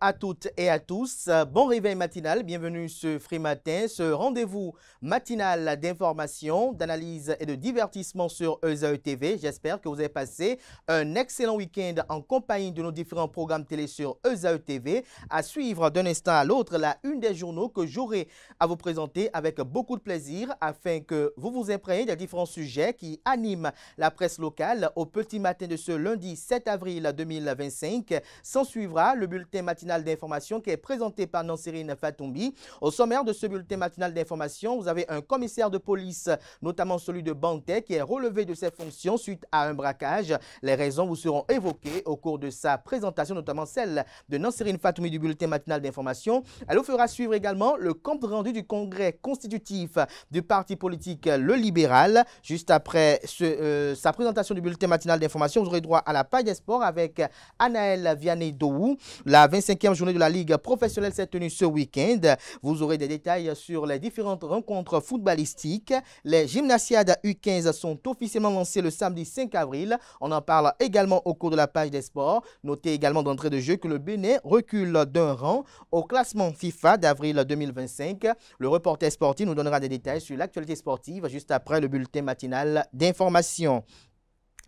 à toutes et à tous. Bon réveil matinal, bienvenue ce Free Matin, ce rendez-vous matinal d'information, d'analyse et de divertissement sur ESAE TV. J'espère que vous avez passé un excellent week-end en compagnie de nos différents programmes télé sur ESAE TV. À suivre d'un instant à l'autre la une des journaux que j'aurai à vous présenter avec beaucoup de plaisir afin que vous vous imprégniez des différents sujets qui animent la presse locale au petit matin de ce lundi 7 avril 2025. S'en suivra le bulletin matinal d'information qui est présenté par Nansérine Fatoumbi. Au sommaire de ce bulletin matinal d'information, vous avez un commissaire de police, notamment celui de Banté, qui est relevé de ses fonctions suite à un braquage. Les raisons vous seront évoquées au cours de sa présentation, notamment celle de Nansérine Fatoumbi du bulletin matinal d'information. Elle vous fera suivre également le compte rendu du congrès constitutif du parti politique Le Libéral. Juste après sa présentation du bulletin matinal d'information, vous aurez droit à la page des sports avec Anaël Vianney-Dohou. La 25e journée de la Ligue professionnelle s'est tenue ce week-end. Vous aurez des détails sur les différentes rencontres footballistiques. Les gymnasiades U15 sont officiellement lancées le samedi 5 avril. On en parle également au cours de la page des sports. Notez également d'entrée de jeu que le Bénin recule d'un rang au classement FIFA d'avril 2025. Le reporter sportif nous donnera des détails sur l'actualité sportive juste après le bulletin matinal d'information.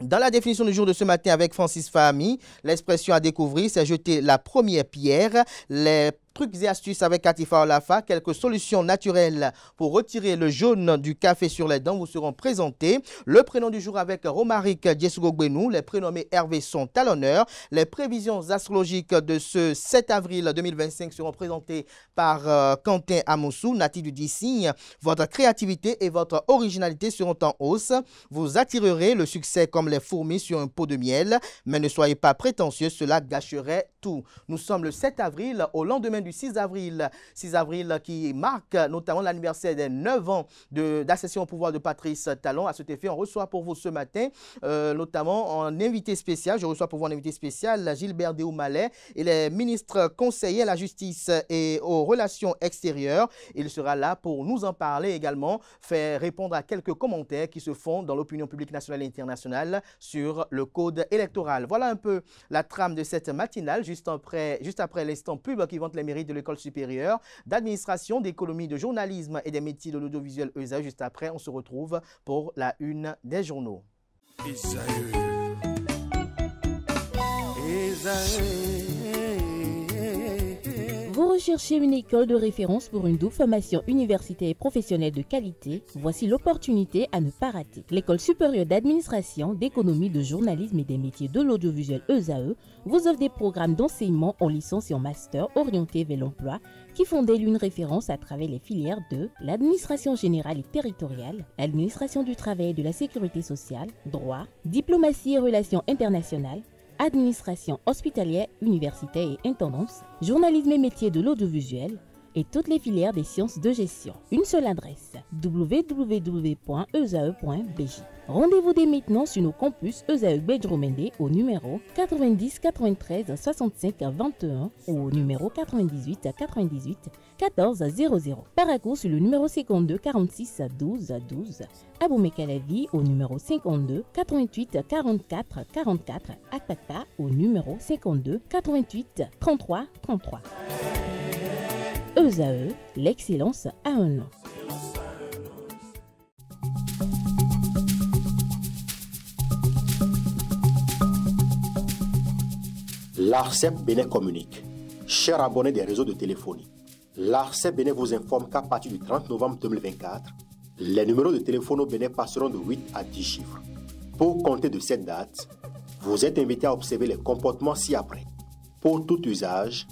Dans la définition du jour de ce matin avec Francis Fahmy, l'expression à découvrir, c'est jeter la première pierre. Les trucs et astuces avec Katifa Olafa, quelques solutions naturelles pour retirer le jaune du café sur les dents vous seront présentées. Le prénom du jour avec Romaric Djesugogbenou, les prénommés Hervé sont à l'honneur. Les prévisions astrologiques de ce 7 avril 2025 seront présentées par Quentin Amoussou, natif du 10 signes. Votre créativité et votre originalité seront en hausse. Vous attirerez le succès comme les fourmis sur un pot de miel, mais ne soyez pas prétentieux, cela gâcherait tout. Nous sommes le 7 avril, au lendemain du 6 avril qui marque notamment l'anniversaire des 9 ans d'accession au pouvoir de Patrice Talon. À cet effet, on reçoit pour vous ce matin, notamment en invité spécial, je reçois pour vous un invité spécial, Gilbert Déoumalet, il est ministre conseiller à la justice et aux relations extérieures. Il sera là pour nous en parler également, faire répondre à quelques commentaires qui se font dans l'opinion publique nationale et internationale sur le code électoral. Voilà un peu la trame de cette matinale, juste après l'instant pub qui vante les mairies de l'école supérieure d'administration, d'économie, de journalisme et des métiers de l'audiovisuel ESAE. Juste après, on se retrouve pour la une des journaux. Vous recherchez une école de référence pour une double formation universitaire et professionnelle de qualité? Voici l'opportunité à ne pas rater. L'École supérieure d'administration, d'économie, de journalisme et des métiers de l'audiovisuel ESAE vous offre des programmes d'enseignement en licence et en master orientés vers l'emploi qui font d'elle une référence à travers les filières de l'administration générale et territoriale, l'administration du travail et de la sécurité sociale, droit, diplomatie et relations internationales, administration hospitalière, universitaire et intendance, journalisme et métiers de l'audiovisuel et toutes les filières des sciences de gestion. Une seule adresse, www.esae.bj. Rendez-vous dès maintenant sur nos campus ESAE Bedjromende au numéro 90 93 65 21 ou au numéro 98 98 14 00. Paracourt sur le numéro 52 46 12 12. Aboumé-Calavi au numéro 52 88 44 44. Akpata au numéro 52 88 33 33. ESAE, l'excellence à un nom. L'ARCEP Bénin communique. Chers abonnés des réseaux de téléphonie, l'ARCEP Bénin vous informe qu'à partir du 30 novembre 2024, les numéros de téléphone au Bénin passeront de 8 à 10 chiffres. Pour compter de cette date, vous êtes invité à observer les comportements ci-après. Pour tout usage,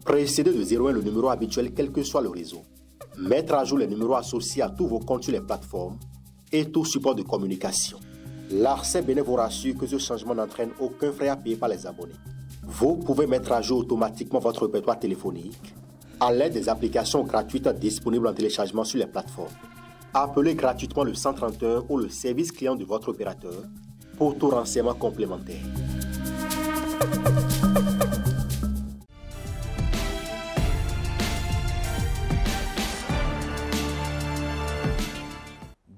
précédez de 01 le numéro habituel quel que soit le réseau. Mettre à jour les numéros associés à tous vos comptes sur les plateformes et tout support de communication. L'ARCEP Bénin vous rassure que ce changement n'entraîne aucun frais à payer par les abonnés. Vous pouvez mettre à jour automatiquement votre répertoire téléphonique à l'aide des applications gratuites disponibles en téléchargement sur les plateformes. Appelez gratuitement le 131 ou le service client de votre opérateur pour tout renseignement complémentaire.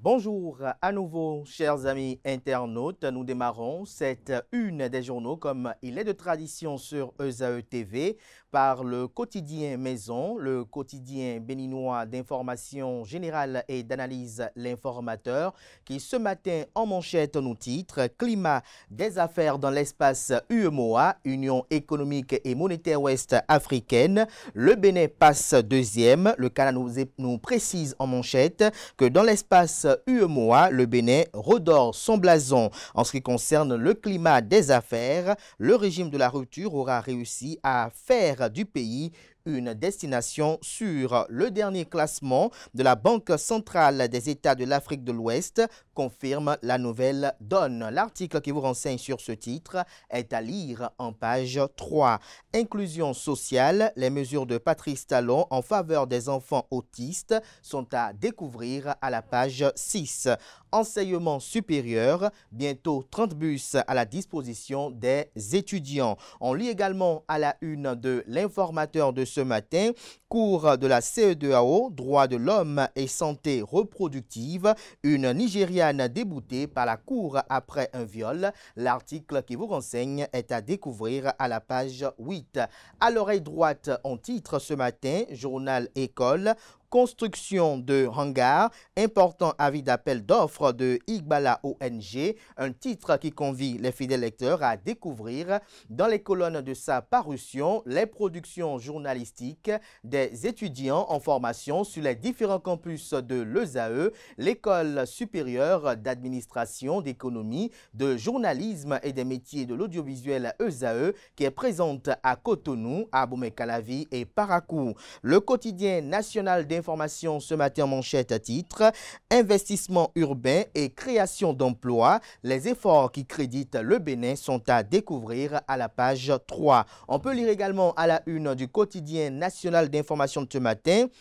Bonjour à nouveau, chers amis internautes. Nous démarrons cette une des journaux comme il est de tradition sur ESAE TV par le quotidien Maison, le quotidien béninois d'information générale et d'analyse L'Informateur, qui ce matin en manchette nous titre « Climat des affaires dans l'espace UEMOA, Union économique et monétaire ouest africaine ». Le Bénin passe deuxième. Le Canada nous précise en manchette que dans l'espace UEMOA, le Bénin redore son blason. En ce qui concerne le climat des affaires, le régime de la rupture aura réussi à faire du pays une destination sûre. Le dernier classement de la Banque centrale des États de l'Afrique de l'Ouest confirme la nouvelle donne. L'article qui vous renseigne sur ce titre est à lire en page 3. Inclusion sociale, les mesures de Patrice Talon en faveur des enfants autistes sont à découvrir à la page 6. Enseignement supérieur, bientôt 30 bus à la disposition des étudiants. On lit également à la une de l'Informateur de ce matin, cours de la CE2AO, droits de l'homme et santé reproductive, une Nigériane déboutée par la cour après un viol. L'article qui vous renseigne est à découvrir à la page 8. À l'oreille droite, on titre ce matin, journal École, construction de hangars, important avis d'appel d'offres de Igbala ONG, un titre qui convie les fidèles lecteurs à découvrir dans les colonnes de sa parution les productions journalistiques des étudiants en formation sur les différents campus de l'ESAE, l'école supérieure d'administration, d'économie, de journalisme et des métiers de l'audiovisuel ESAE qui est présente à Cotonou, à Abomey-Calavi et Parakou. Le quotidien national d'information ce matin en manchette à titre « Investissement urbain et création d'emplois, les efforts qui créditent le Bénin sont à découvrir à la page 3 ». On peut lire également à la une du quotidien national d'information de ce matin «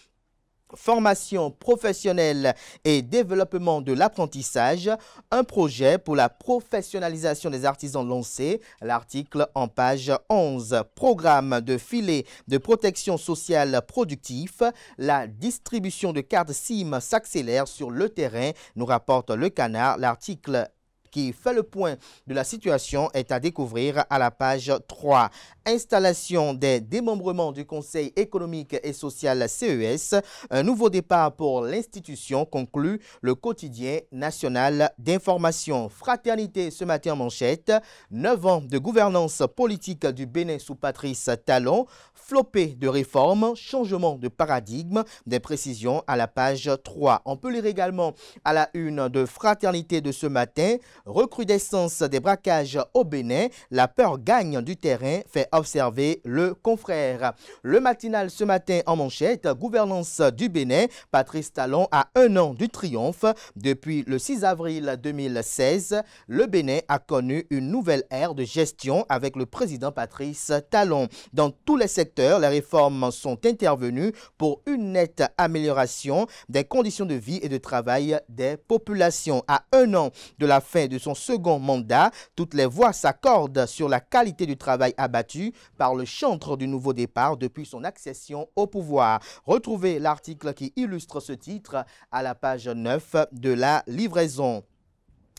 Formation professionnelle et développement de l'apprentissage, un projet pour la professionnalisation des artisans lancé ». L'article en page 11. Programme de filet de protection sociale productif. La distribution de cartes SIM s'accélère sur le terrain, nous rapporte Le Canard. L'article qui fait le point de la situation est à découvrir à la page 3. Installation des démembrements du Conseil économique et social CES. Un nouveau départ pour l'institution, conclut le quotidien national d'information. Fraternité ce matin en manchette. 9 ans de gouvernance politique du Bénin sous Patrice Talon. Flopée de réformes, changement de paradigme. Des précisions à la page 3. On peut lire également à la une de Fraternité de ce matin. Recrudescence des braquages au Bénin. La peur gagne du terrain, fait observer le confrère. Le matinal ce matin en manchette, gouvernance du Bénin. Patrice Talon a 1 an du triomphe. Depuis le 6 avril 2016, le Bénin a connu une nouvelle ère de gestion avec le président Patrice Talon. Dans tous les secteurs, les réformes sont intervenues pour une nette amélioration des conditions de vie et de travail des populations. À 1 an de la fin de son second mandat, toutes les voix s'accordent sur la qualité du travail abattu par le chantre du nouveau départ depuis son accession au pouvoir. Retrouvez l'article qui illustre ce titre à la page 9 de la livraison.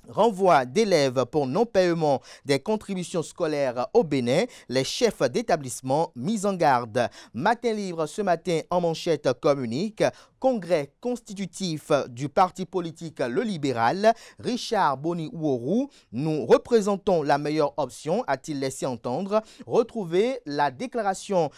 Renvoi d'élèves pour non-paiement des contributions scolaires au Bénin, les chefs d'établissement mis en garde. Matin Libre ce matin en manchette communique. Congrès constitutif du parti politique Le Libéral, Richard Boni Ouourou, nous représentons la meilleure option, a-t-il laissé entendre. Retrouvez la déclaration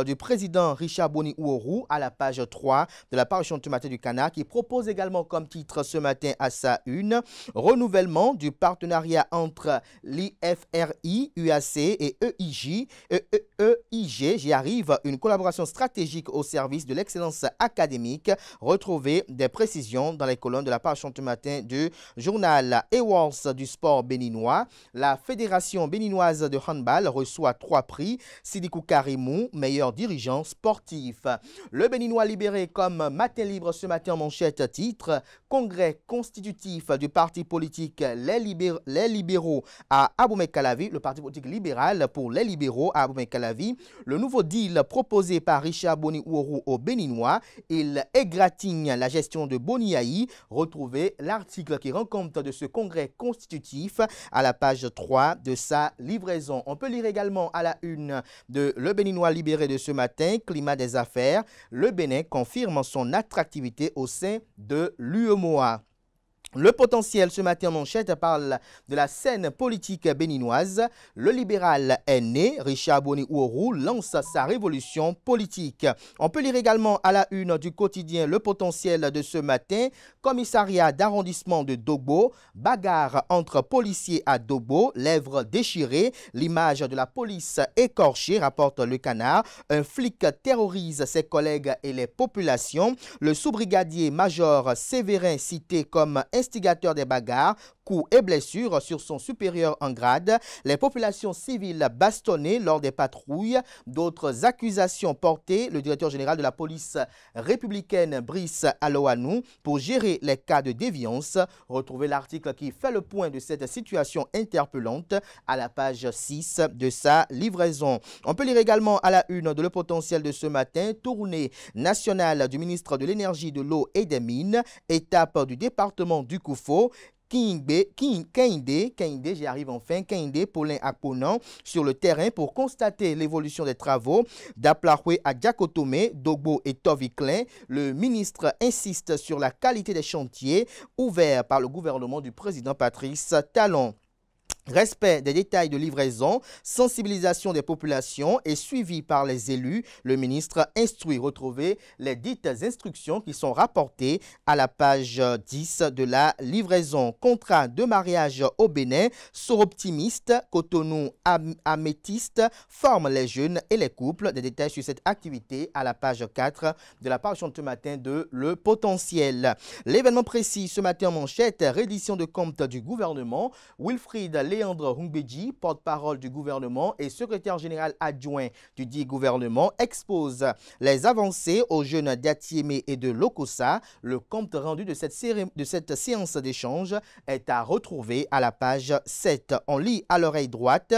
du président Richard Boni Ouourou à la page 3 de la parution ce matin du Canard, qui propose également comme titre ce matin à sa une, renouvellement du partenariat entre l'IFRI, UAC et EIG, j'y arrive, une collaboration stratégique au service de l'excellence académique. Retrouvez des précisions dans les colonnes de la page ce matin du journal Awards du sport béninois. La Fédération béninoise de handball reçoit 3 prix. Sidikou Karimou, meilleur dirigeant sportif. Le Béninois libéré comme Matin Libre ce matin en manchette titre Congrès constitutif du parti politique Les Libéraux à Abomey-Calavi, le parti politique libéral pour les libéraux à Abomey-Calavi. Le nouveau deal proposé par Richard Boni Ouourou aux Béninois, il Sénégal égratigne la gestion de Boniaï. Retrouvez l'article qui rend compte de ce congrès constitutif à la page 3 de sa livraison. On peut lire également à la une de Le Béninois libéré de ce matin, climat des affaires. Le Bénin confirme son attractivité au sein de l'UEMOA. Le potentiel ce matin en manchette parle de la scène politique béninoise. Le libéral est né. Richard Boni Ouourou lance sa révolution politique. On peut lire également à la une du quotidien Le Potentiel de ce matin. Commissariat d'arrondissement de Dogbo. Bagarre entre policiers à Dogbo. Lèvres déchirées. L'image de la police écorchée, rapporte Le Canard. Un flic terrorise ses collègues et les populations. Le sous-brigadier major Séverin cité comme instigateur des bagarres, coups et blessures sur son supérieur en grade, les populations civiles bastonnées lors des patrouilles, d'autres accusations portées, le directeur général de la police républicaine Brice Aloanou pour gérer les cas de déviance. Retrouvez l'article qui fait le point de cette situation interpellante à la page 6 de sa livraison. On peut lire également à la une de Le Potentiel de ce matin, tournée nationale du ministre de l'Énergie, de l'Eau et des Mines, étape du département du Koufo. Kinde, j'y arrive enfin, Kinde, Paulin Akponan, sur le terrain pour constater l'évolution des travaux d'Aplahwe à Diakotome, Dogbo et Toviklen. Le ministre insiste sur la qualité des chantiers ouverts par le gouvernement du président Patrice Talon. Respect des détails de livraison, sensibilisation des populations et suivi par les élus. Le ministre instruit. Retrouvez les dites instructions qui sont rapportées à la page 10 de la livraison. Contrat de mariage au Bénin, Soroptimiste, Cotonou Améthyste forment les jeunes et les couples. Des détails sur cette activité à la page 4 de la parution de ce matin de Le Potentiel. L'événement précis ce matin en manchette, reddition de compte du gouvernement. Wilfried Léandre Hungbeji, porte-parole du gouvernement et secrétaire général adjoint du dit gouvernement, expose les avancées aux jeunes d'Atiémé et de Lokossa. Le compte rendu de cette séance d'échange est à retrouver à la page 7. On lit à l'oreille droite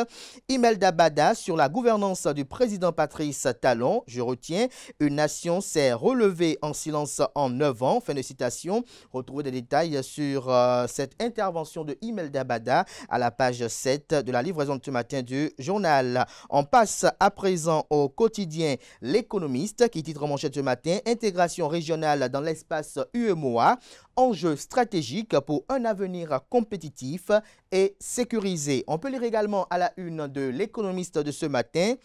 Imelda Bada sur la gouvernance du président Patrice Talon. Je retiens, une nation s'est relevée en silence en 9 ans. Fin de citation. Retrouvez des détails sur cette intervention de Imelda Bada à la page 7 de la livraison de ce matin du journal. On passe à présent au quotidien L'Économiste qui titre en manchette ce matin intégration régionale dans l'espace UEMOA, enjeu stratégique pour un avenir compétitif et sécurisé. On peut lire également à la une de L'Économiste de ce matin.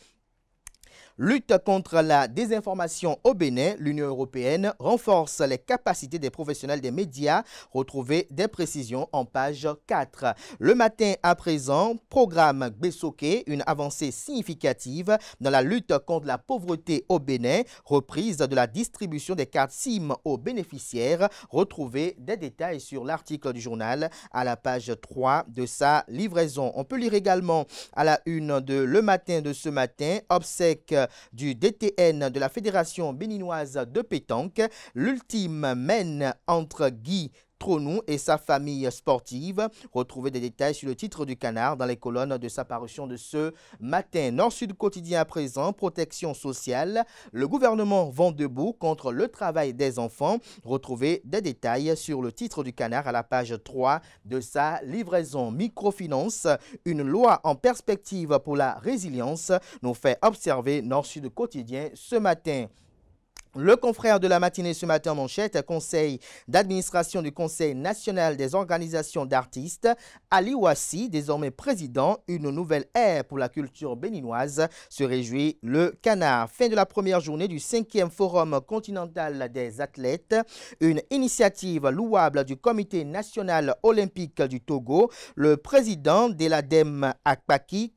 Lutte contre la désinformation au Bénin, l'Union européenne renforce les capacités des professionnels des médias. Retrouvez des précisions en page 4. Le matin à présent, programme Gbesoké, une avancée significative dans la lutte contre la pauvreté au Bénin, reprise de la distribution des cartes SIM aux bénéficiaires. Retrouvez des détails sur l'article du journal à la page 3 de sa livraison. On peut lire également à la une de Le Matin de ce matin, obsèques du DTN de la Fédération béninoise de pétanque. L'ultime mène entre Guy Tronou et sa famille sportive. Retrouvez des détails sur le titre du Canard dans les colonnes de sa parution de ce matin. Nord-Sud quotidien à présent, protection sociale. Le gouvernement vend debout contre le travail des enfants. Retrouvez des détails sur le titre du Canard à la page 3 de sa livraison. Microfinance, une loi en perspective pour la résilience, nous fait observer Nord-Sud quotidien ce matin. Le confrère de la matinée ce matin en manchette, conseil d'administration du Conseil national des organisations d'artistes, Ali Ouassi, désormais président, une nouvelle ère pour la culture béninoise, se réjouit le Canard. Fin de la première journée du 5e Forum continental des athlètes, une initiative louable du Comité national olympique du Togo. Le président de l'ADEM Akpaki,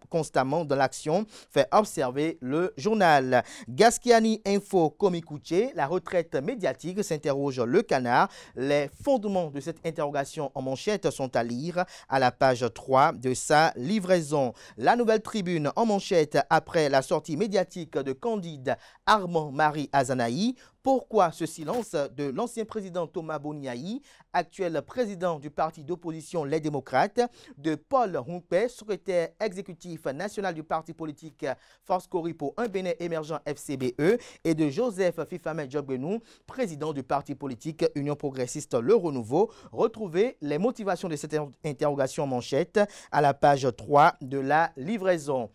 constamment dans l'action, fait observer le journal. Gaskiani Info Komikouché, la retraite médiatique, s'interroge le Canard. Les fondements de cette interrogation en manchette sont à lire à la page 3 de sa livraison. La Nouvelle Tribune en manchette après la sortie médiatique de Candide Armand Marie Azanaï. Pourquoi ce silence de l'ancien président Thomas Boniaï, actuel président du parti d'opposition Les Démocrates, de Paul Humpé, secrétaire exécutif national du parti politique Force Cori pour un Bénin émergent FCBE, et de Joseph Fifamé Djobgenou, président du parti politique Union progressiste Le Renouveau. Retrouvez les motivations de cette interrogation manchette à la page 3 de la livraison.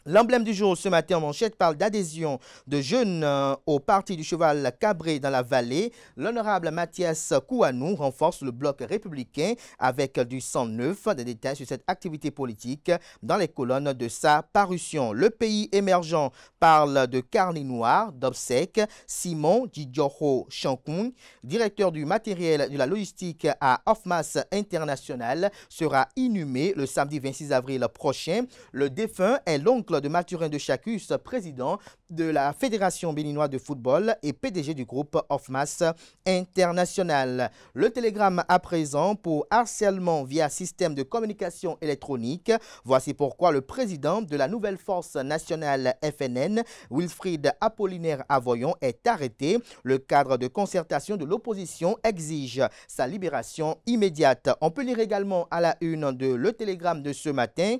L'emblème du jour ce matin en manchette parle d'adhésion de jeunes au parti du cheval cabré dans la vallée. L'honorable Mathias Kouanou renforce le bloc républicain avec du sang neuf. Des détails sur cette activité politique dans les colonnes de sa parution. Le pays émergent parle de carnet noir, d'obsèques. Simon Djidjoho Chankoun, directeur du matériel et de la logistique à Ofmas International, sera inhumé le samedi 26 avril prochain. Le défunt est l'oncle de Mathurin de Chacus, président de la Fédération béninoise de football et PDG du groupe Ofmas International. Le télégramme à présent pour harcèlement via système de communication électronique. Voici pourquoi le président de la nouvelle force nationale FNN, Wilfried Apollinaire Avoyon, est arrêté. Le cadre de concertation de l'opposition exige sa libération immédiate. On peut lire également à la une de Le Télégramme de ce matin: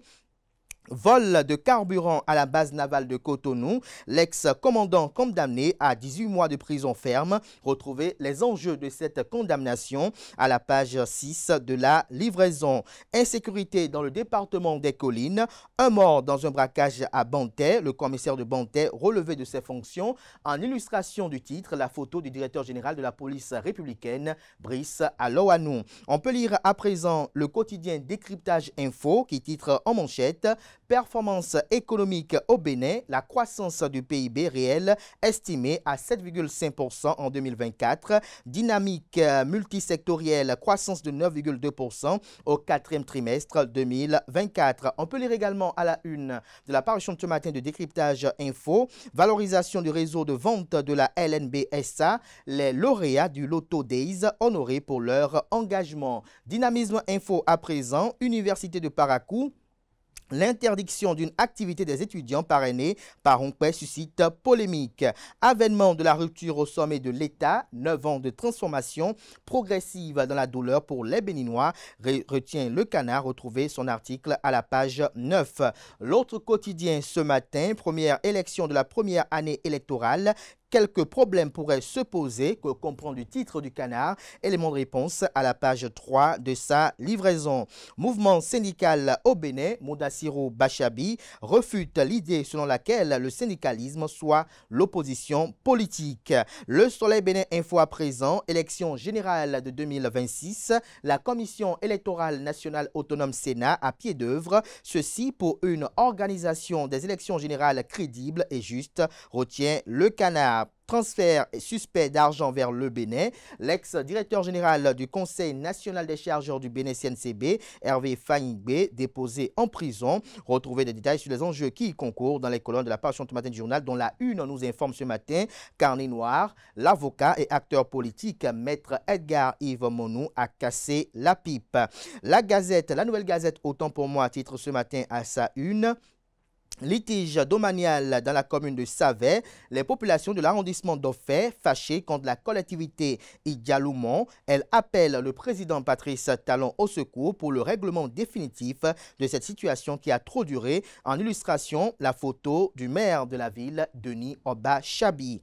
vol de carburant à la base navale de Cotonou, l'ex-commandant condamné à 18 mois de prison ferme. Retrouvez les enjeux de cette condamnation à la page 6 de la livraison. Insécurité dans le département des Collines, un mort dans un braquage à Bantais. Le commissaire de Bantais relevé de ses fonctions. En illustration du titre, la photo du directeur général de la police républicaine, Brice Aloanou. On peut lire à présent le quotidien Décryptage Info qui titre en manchette: performance économique au Bénin, la croissance du PIB réel estimée à 7,5% en 2024, dynamique multisectorielle, croissance de 9,2% au quatrième trimestre 2024. On peut lire également à la une de la parution de ce matin de Décryptage Info, valorisation du réseau de vente de la LNBSA, les lauréats du Lotto Days honorés pour leur engagement. Dynamisme Info à présent, Université de Parakou. L'interdiction d'une activité des étudiants parrainée par Humpé suscite polémique. Avènement de la rupture au sommet de l'État, 9 ans de transformation progressive dans la douleur pour les Béninois, retient Le Canard. Retrouvez son article à la page 9. L'autre quotidien ce matin, première élection de la première année électorale. Quelques problèmes pourraient se poser, que comprend du titre du Canard. Élément de réponse à la page 3 de sa livraison. Mouvement syndical au Bénin, Modassiro Bachabi refute l'idée selon laquelle le syndicalisme soit l'opposition politique. Le Soleil Bénin Info à présent, élection générale de 2026. La Commission électorale nationale autonome Sénat à pied d'œuvre. Ceci pour une organisation des élections générales crédible et juste, retient Le Canard. Transfert suspect d'argent vers le Bénin. L'ex-directeur général du Conseil national des chargeurs du Bénin CNCB, Hervé Fanyigbe, déposé en prison. Retrouvez des détails sur les enjeux qui y concourent dans les colonnes de la parution de ce matin du journal, dont la une nous informe ce matin. Carnet noir, l'avocat et acteur politique Maître Edgar Yves Monou a cassé la pipe. La Gazette, la Nouvelle Gazette, autant pour moi, titre ce matin à sa une: litige domanial dans la commune de Savet. Les populations de l'arrondissement d'Offet fâchées contre la collectivité Idialoumon. Elle appelle le président Patrice Talon au secours pour le règlement définitif de cette situation qui a trop duré. En illustration, la photo du maire de la ville, Denis Oba Chabi.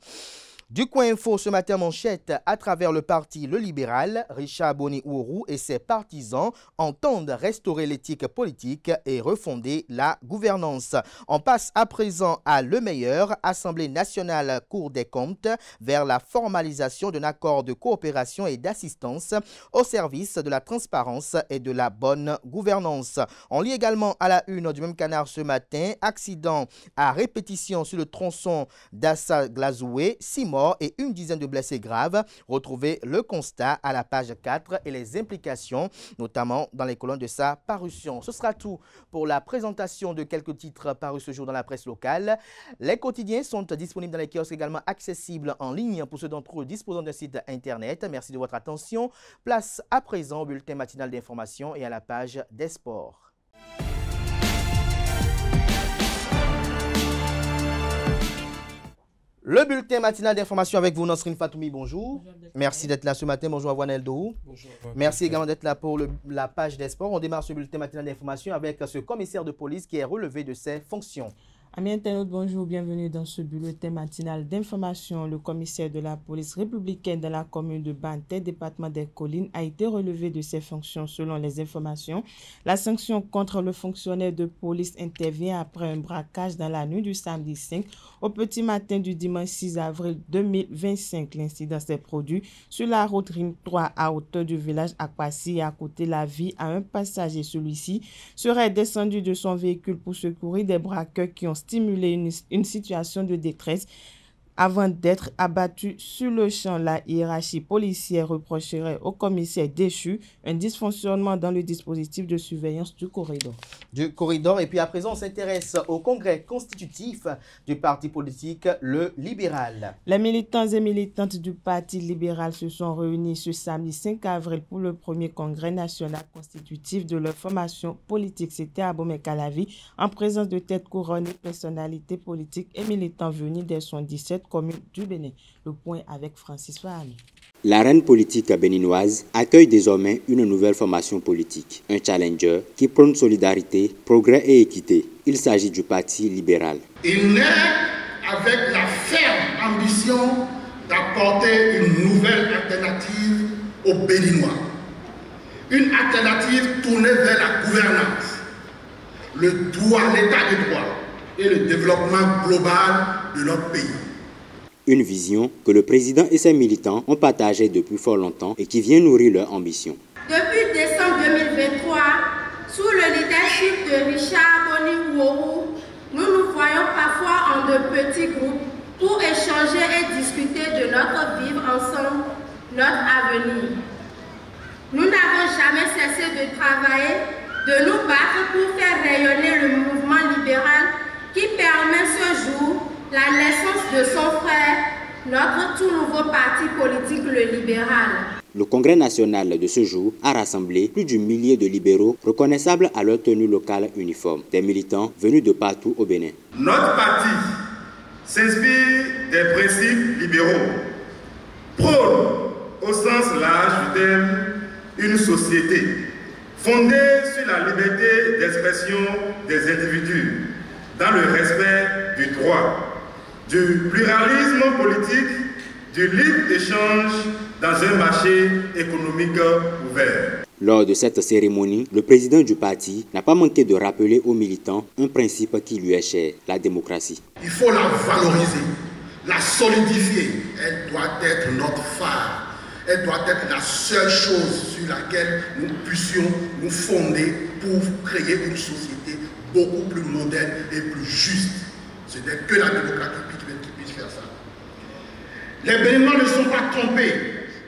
Du Coin Info ce matin manchette: à travers le parti Le Libéral, Richard Boni-Ourou et ses partisans entendent restaurer l'éthique politique et refonder la gouvernance. On passe à présent à Le Meilleur, Assemblée nationale, Cour des comptes, vers la formalisation d'un accord de coopération et d'assistance au service de la transparence et de la bonne gouvernance. On lit également à la une du même Canard ce matin: accident à répétition sur le tronçon d'Assa-Glazoué, 6 morts et une dizaine de blessés graves. Retrouvez le constat à la page 4 et les implications, notamment dans les colonnes de sa parution. Ce sera tout pour la présentation de quelques titres parus ce jour dans la presse locale. Les quotidiens sont disponibles dans les kiosques, également accessibles en ligne pour ceux d'entre eux disposant d'un site internet. Merci de votre attention. Place à présent au bulletin matinal d'information et à la page des sports. Le bulletin matinal d'information avec vous, Nasrine Fatoumi, bonjour. Merci d'être là ce matin. Bonjour à Wanel Dohou. Bonjour. Merci également d'être là pour la page des sports. On démarre ce bulletin matinal d'information avec ce commissaire de police qui est relevé de ses fonctions. Amis internautes, bonjour, bienvenue dans ce bulletin matinal d'information. Le commissaire de la police républicaine de la commune de Banté, département des Collines, a été relevé de ses fonctions selon les informations. La sanction contre le fonctionnaire de police intervient après un braquage dans la nuit du samedi 5 au petit matin du dimanche 6 avril 2025. L'incident s'est produit sur la route Ring 3 à hauteur du village Akwasi et a coûté la vie à un passager. Celui-ci serait descendu de son véhicule pour secourir des braqueurs qui ont stimulé une situation de détresse avant d'être abattu sur le champ. La hiérarchie policière reprocherait au commissaire déchu un dysfonctionnement dans le dispositif de surveillance du corridor. Et puis à présent, on s'intéresse au congrès constitutif du parti politique Le Libéral. Les militants et militantes du parti libéral se sont réunis ce samedi 5 avril pour le premier congrès national constitutif de leur formation politique. C'était à Bomé-Calavi, en présence de têtes couronnées, personnalités politiques et militants venus des 77 communes du Bénin. Le point avec Francis Fahami. L'arène politique béninoise accueille désormais une nouvelle formation politique, un challenger qui prône solidarité, progrès et équité. Il s'agit du Parti libéral. Il naît avec la ferme ambition d'apporter une nouvelle alternative aux Béninois. Une alternative tournée vers la gouvernance, le droit, l'état de droit et le développement global de notre pays. Une vision que le président et ses militants ont partagée depuis fort longtemps et qui vient nourrir leur ambition. Depuis décembre 2023, sous le leadership de Richard Boni-Ouourou, nous nous voyons parfois en de petits groupes pour échanger et discuter de notre vivre ensemble, notre avenir. Nous n'avons jamais cessé de travailler, de nous battre pour faire rayonner le mouvement libéral qui permet ce jour la naissance de son frère, notre tout nouveau parti politique, le libéral. Le congrès national de ce jour a rassemblé plus d'1 millier de libéraux reconnaissables à leur tenue locale uniforme, des militants venus de partout au Bénin. Notre parti s'inspire des principes libéraux, prône au sens large du terme une société fondée sur la liberté d'expression des individus, dans le respect du droit, du pluralisme politique, du libre-échange dans un marché économique ouvert. Lors de cette cérémonie, le président du parti n'a pas manqué de rappeler aux militants un principe qui lui est cher, la démocratie. Il faut la valoriser, la solidifier. Elle doit être notre phare. Elle doit être la seule chose sur laquelle nous puissions nous fonder pour créer une société beaucoup plus moderne et plus juste. Ce n'est que la démocratie qui puisse faire ça. Les Béninois ne sont pas trompés,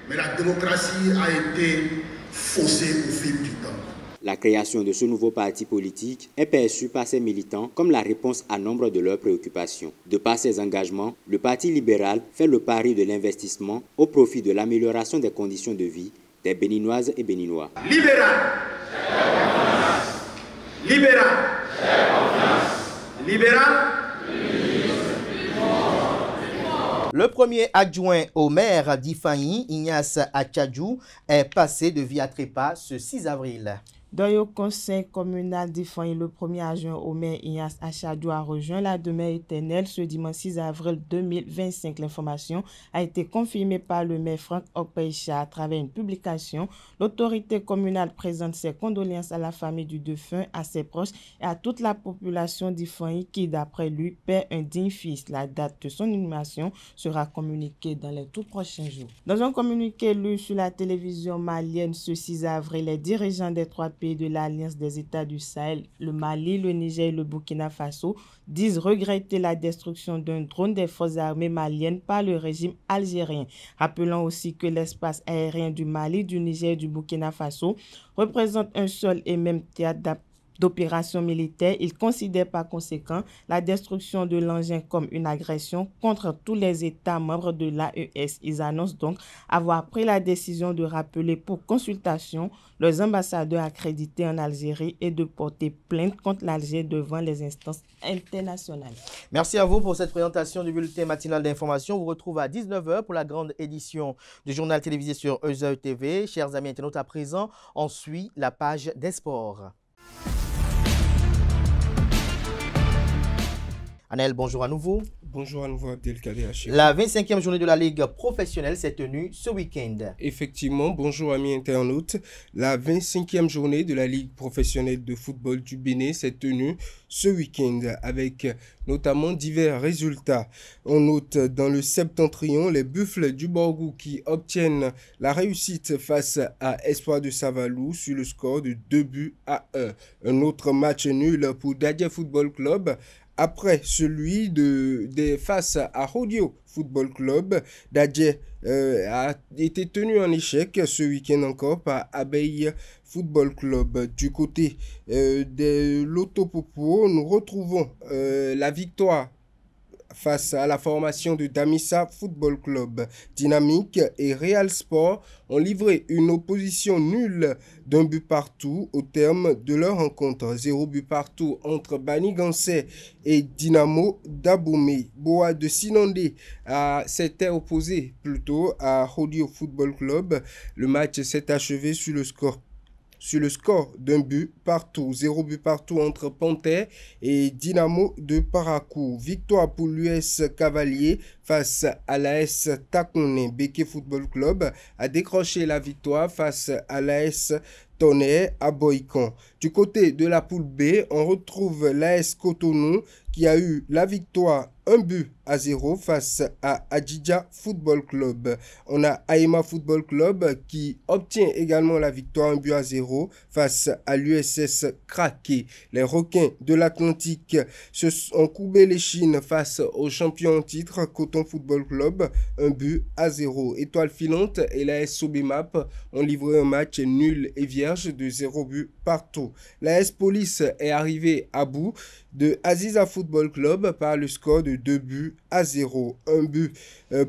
mais la démocratie a été faussée au fil du temps. La création de ce nouveau parti politique est perçue par ses militants comme la réponse à nombre de leurs préoccupations. De par ses engagements, le Parti libéral fait le pari de l'investissement au profit de l'amélioration des conditions de vie des Béninoises et Béninois. Libéral, libéral, libéral. Le premier adjoint au maire d'Ifanyi, Ignace Achadjou, est passé de vie à trépas ce 6 avril. Dans le conseil communal d'Ifanyi, le premier adjoint au maire Ignace Achadjou a rejoint la demeure éternelle ce dimanche 6 avril 2025. L'information a été confirmée par le maire Franck Okpeisha à travers une publication. L'autorité communale présente ses condoléances à la famille du défunt, à ses proches et à toute la population d'Ifanyi qui, d'après lui, perd un digne fils. La date de son inhumation sera communiquée dans les tout prochains jours. Dans un communiqué lu sur la télévision malienne ce 6 avril, les dirigeants des 3 pays de l'Alliance des États du Sahel, le Mali, le Niger et le Burkina Faso, disent regretter la destruction d'un drone des forces armées maliennes par le régime algérien. Rappelons aussi que l'espace aérien du Mali, du Niger et du Burkina Faso représente un seul et même théâtre d'opération militaire. Il considère par conséquent la destruction de l'engin comme une agression contre tous les États membres de l'AES. Ils annoncent donc avoir pris la décision de rappeler pour consultation leurs ambassadeurs accrédités en Algérie et de porter plainte contre l'Algérie devant les instances internationales. Merci à vous pour cette présentation du bulletin matinal d'information. On vous retrouve à 19h pour la grande édition du journal télévisé sur EZA TV. Chers amis internautes, à présent, on suit la page des sports. Anel, bonjour à nouveau. Bonjour à nouveau Abdelkader Hachim. La 25e journée de la Ligue professionnelle s'est tenue ce week-end. Effectivement, bonjour amis internautes. La 25e journée de la Ligue professionnelle de football du Bénin s'est tenue ce week-end avec notamment divers résultats. On note dans le septentrion les Buffles du Borgou qui obtiennent la réussite face à Espoir de Savalou sur le score de 2-1. Un autre match nul pour Dadje Football Club. Après celui face à Rodio Football Club, Dadje a été tenu en échec ce week-end encore par Abeille Football Club. Du côté de l'Autopopo, nous retrouvons la victoire face à la formation de Damissa Football Club. Dynamique et Real Sport ont livré une opposition nulle d'un but partout au terme de leur rencontre. 0 but partout entre Bani Gansé et Dynamo d'Aboumé. Boa de Sinandé s'était opposé plutôt à Rodio Football Club. Le match s'est achevé sur le score d'un but partout. 0 but partout entre Panthère et Dynamo de Parakou. Victoire pour l'US Cavalier face à l'AS Takone. Beke Football Club a décroché la victoire face à l'AS Tonnerre à Boycon. Du côté de la poule B, on retrouve l'AS Cotonou qui a eu la victoire 1-0 face à Adjidja Football Club. On a Aïma Football Club qui obtient également la victoire 1-0 face à l'USS Kraké. Les requins de l'Atlantique se sont courbé les chines face aux champions en titre Coton Football Club 1-0. Étoile filante et l'AS Sobimap ont livré un match nul et vierge de 0 but partout. L'AS Police est arrivée à bout de Aziza Football Club par le score de 2-0. Un but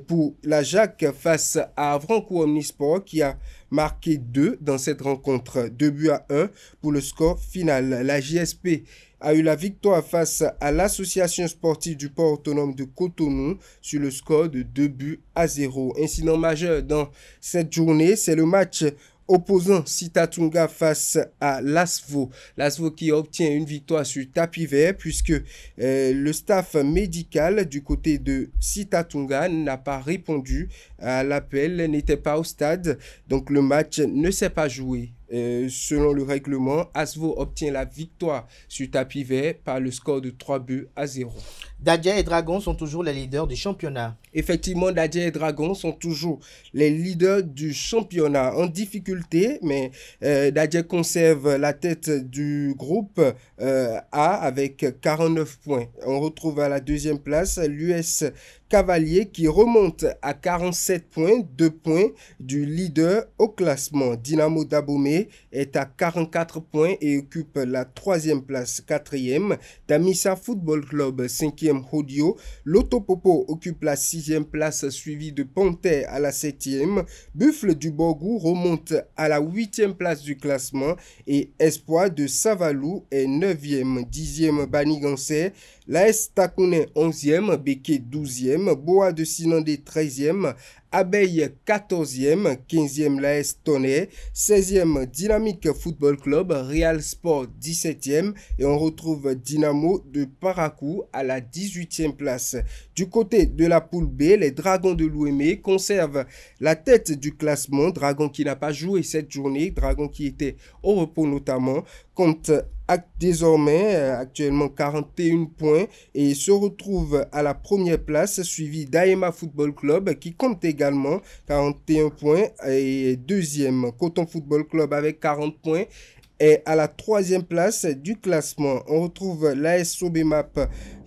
pour la Jacques face à Avrancourt Omnisport qui a marqué 2 dans cette rencontre. 2-1 pour le score final. La JSP a eu la victoire face à l'association sportive du port autonome de Cotonou sur le score de 2-0. Incident majeur dans cette journée, c'est le match opposant Sitatunga face à l'ASVO. L'ASVO qui obtient une victoire sur tapis vert puisque le staff médical du côté de Sitatunga n'a pas répondu à l'appel, n'était pas au stade. Donc le match ne s'est pas joué. Selon le règlement, ASVO obtient la victoire sur tapis vert par le score de 3-0. Dadje et Dragon sont toujours les leaders du championnat. Effectivement, Dadje et Dragon sont toujours les leaders du championnat en difficulté, mais Dadje conserve la tête du groupe A avec 49 points. On retrouve à la deuxième place l'US Cavalier qui remonte à 47 points, 2 points du leader au classement. Dynamo d'Aboumé est à 44 points et occupe la troisième place, 4e. Damissa Football Club, 5e Rodio. L'Autopopo occupe la 6e place, suivi de Panthère à la 7e. Buffle du Borgou remonte à la 8e place du classement et Espoir de Savalou est 9e. 10e Bani Gansé. L'AS Takone 11e, Beke 12e, Boa de Sinandé 13e, Abeille 14e, 15e l'AS Tonnerre, 16e Dynamique Football Club, Real Sport 17e et on retrouve Dynamo de Parakou à la 18e place. Du côté de la poule B, les Dragons de l'Ouémé conservent la tête du classement. Dragons qui n'a pas joué cette journée, Dragons qui était au repos notamment, compte désormais actuellement 41 points et se retrouve à la première place suivi d'Aema Football Club qui compte également 41 points et deuxième Coton Football Club avec 40 points est à la troisième place du classement. On retrouve l'AS Sobemap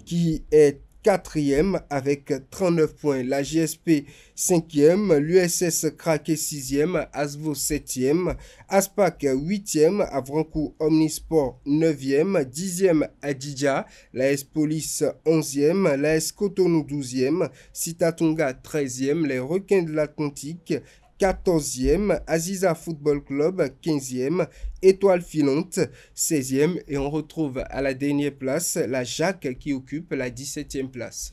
qui est 4e avec 39 points. La GSP 5e, l'USS Craqué 6e, Asvo 7e, Aspac 8e, Avrancourt Omnisport 9e, 10e Adidja, l'AS Police 11e, l'AS Cotonou 12e, Citatunga 13e, les Requins de l'Atlantique 14e, Aziza Football Club 15e, Étoile Filante 16e et on retrouve à la dernière place la Jacques qui occupe la 17e place.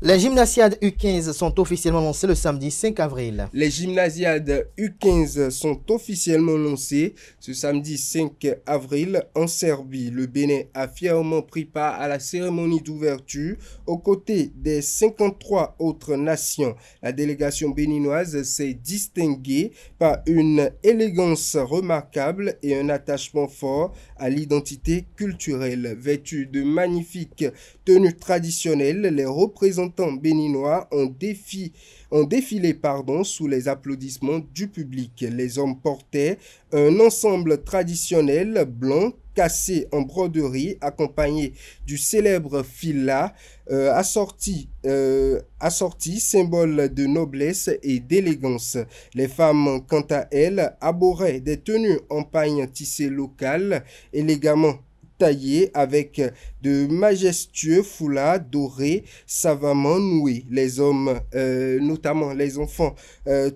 Les gymnasiades U15 sont officiellement lancées le samedi 5 avril. Les gymnasiades U15 sont officiellement lancées ce samedi 5 avril en Serbie. Le Bénin a fièrement pris part à la cérémonie d'ouverture aux côtés des 53 autres nations. La délégation béninoise s'est distinguée par une élégance remarquable et un attachement fort à l'identité culturelle. Vêtus de magnifiques tenues traditionnelles, les représentants béninois ont défilé sous les applaudissements du public. Les hommes portaient un ensemble traditionnel blanc cassé en broderie accompagné du célèbre fila assorti, symbole de noblesse et d'élégance. Les femmes, quant à elles, arboraient des tenues en pagne tissée locale, élégamment taillés avec de majestueux foulards dorés savamment noués. Les hommes, notamment les enfants,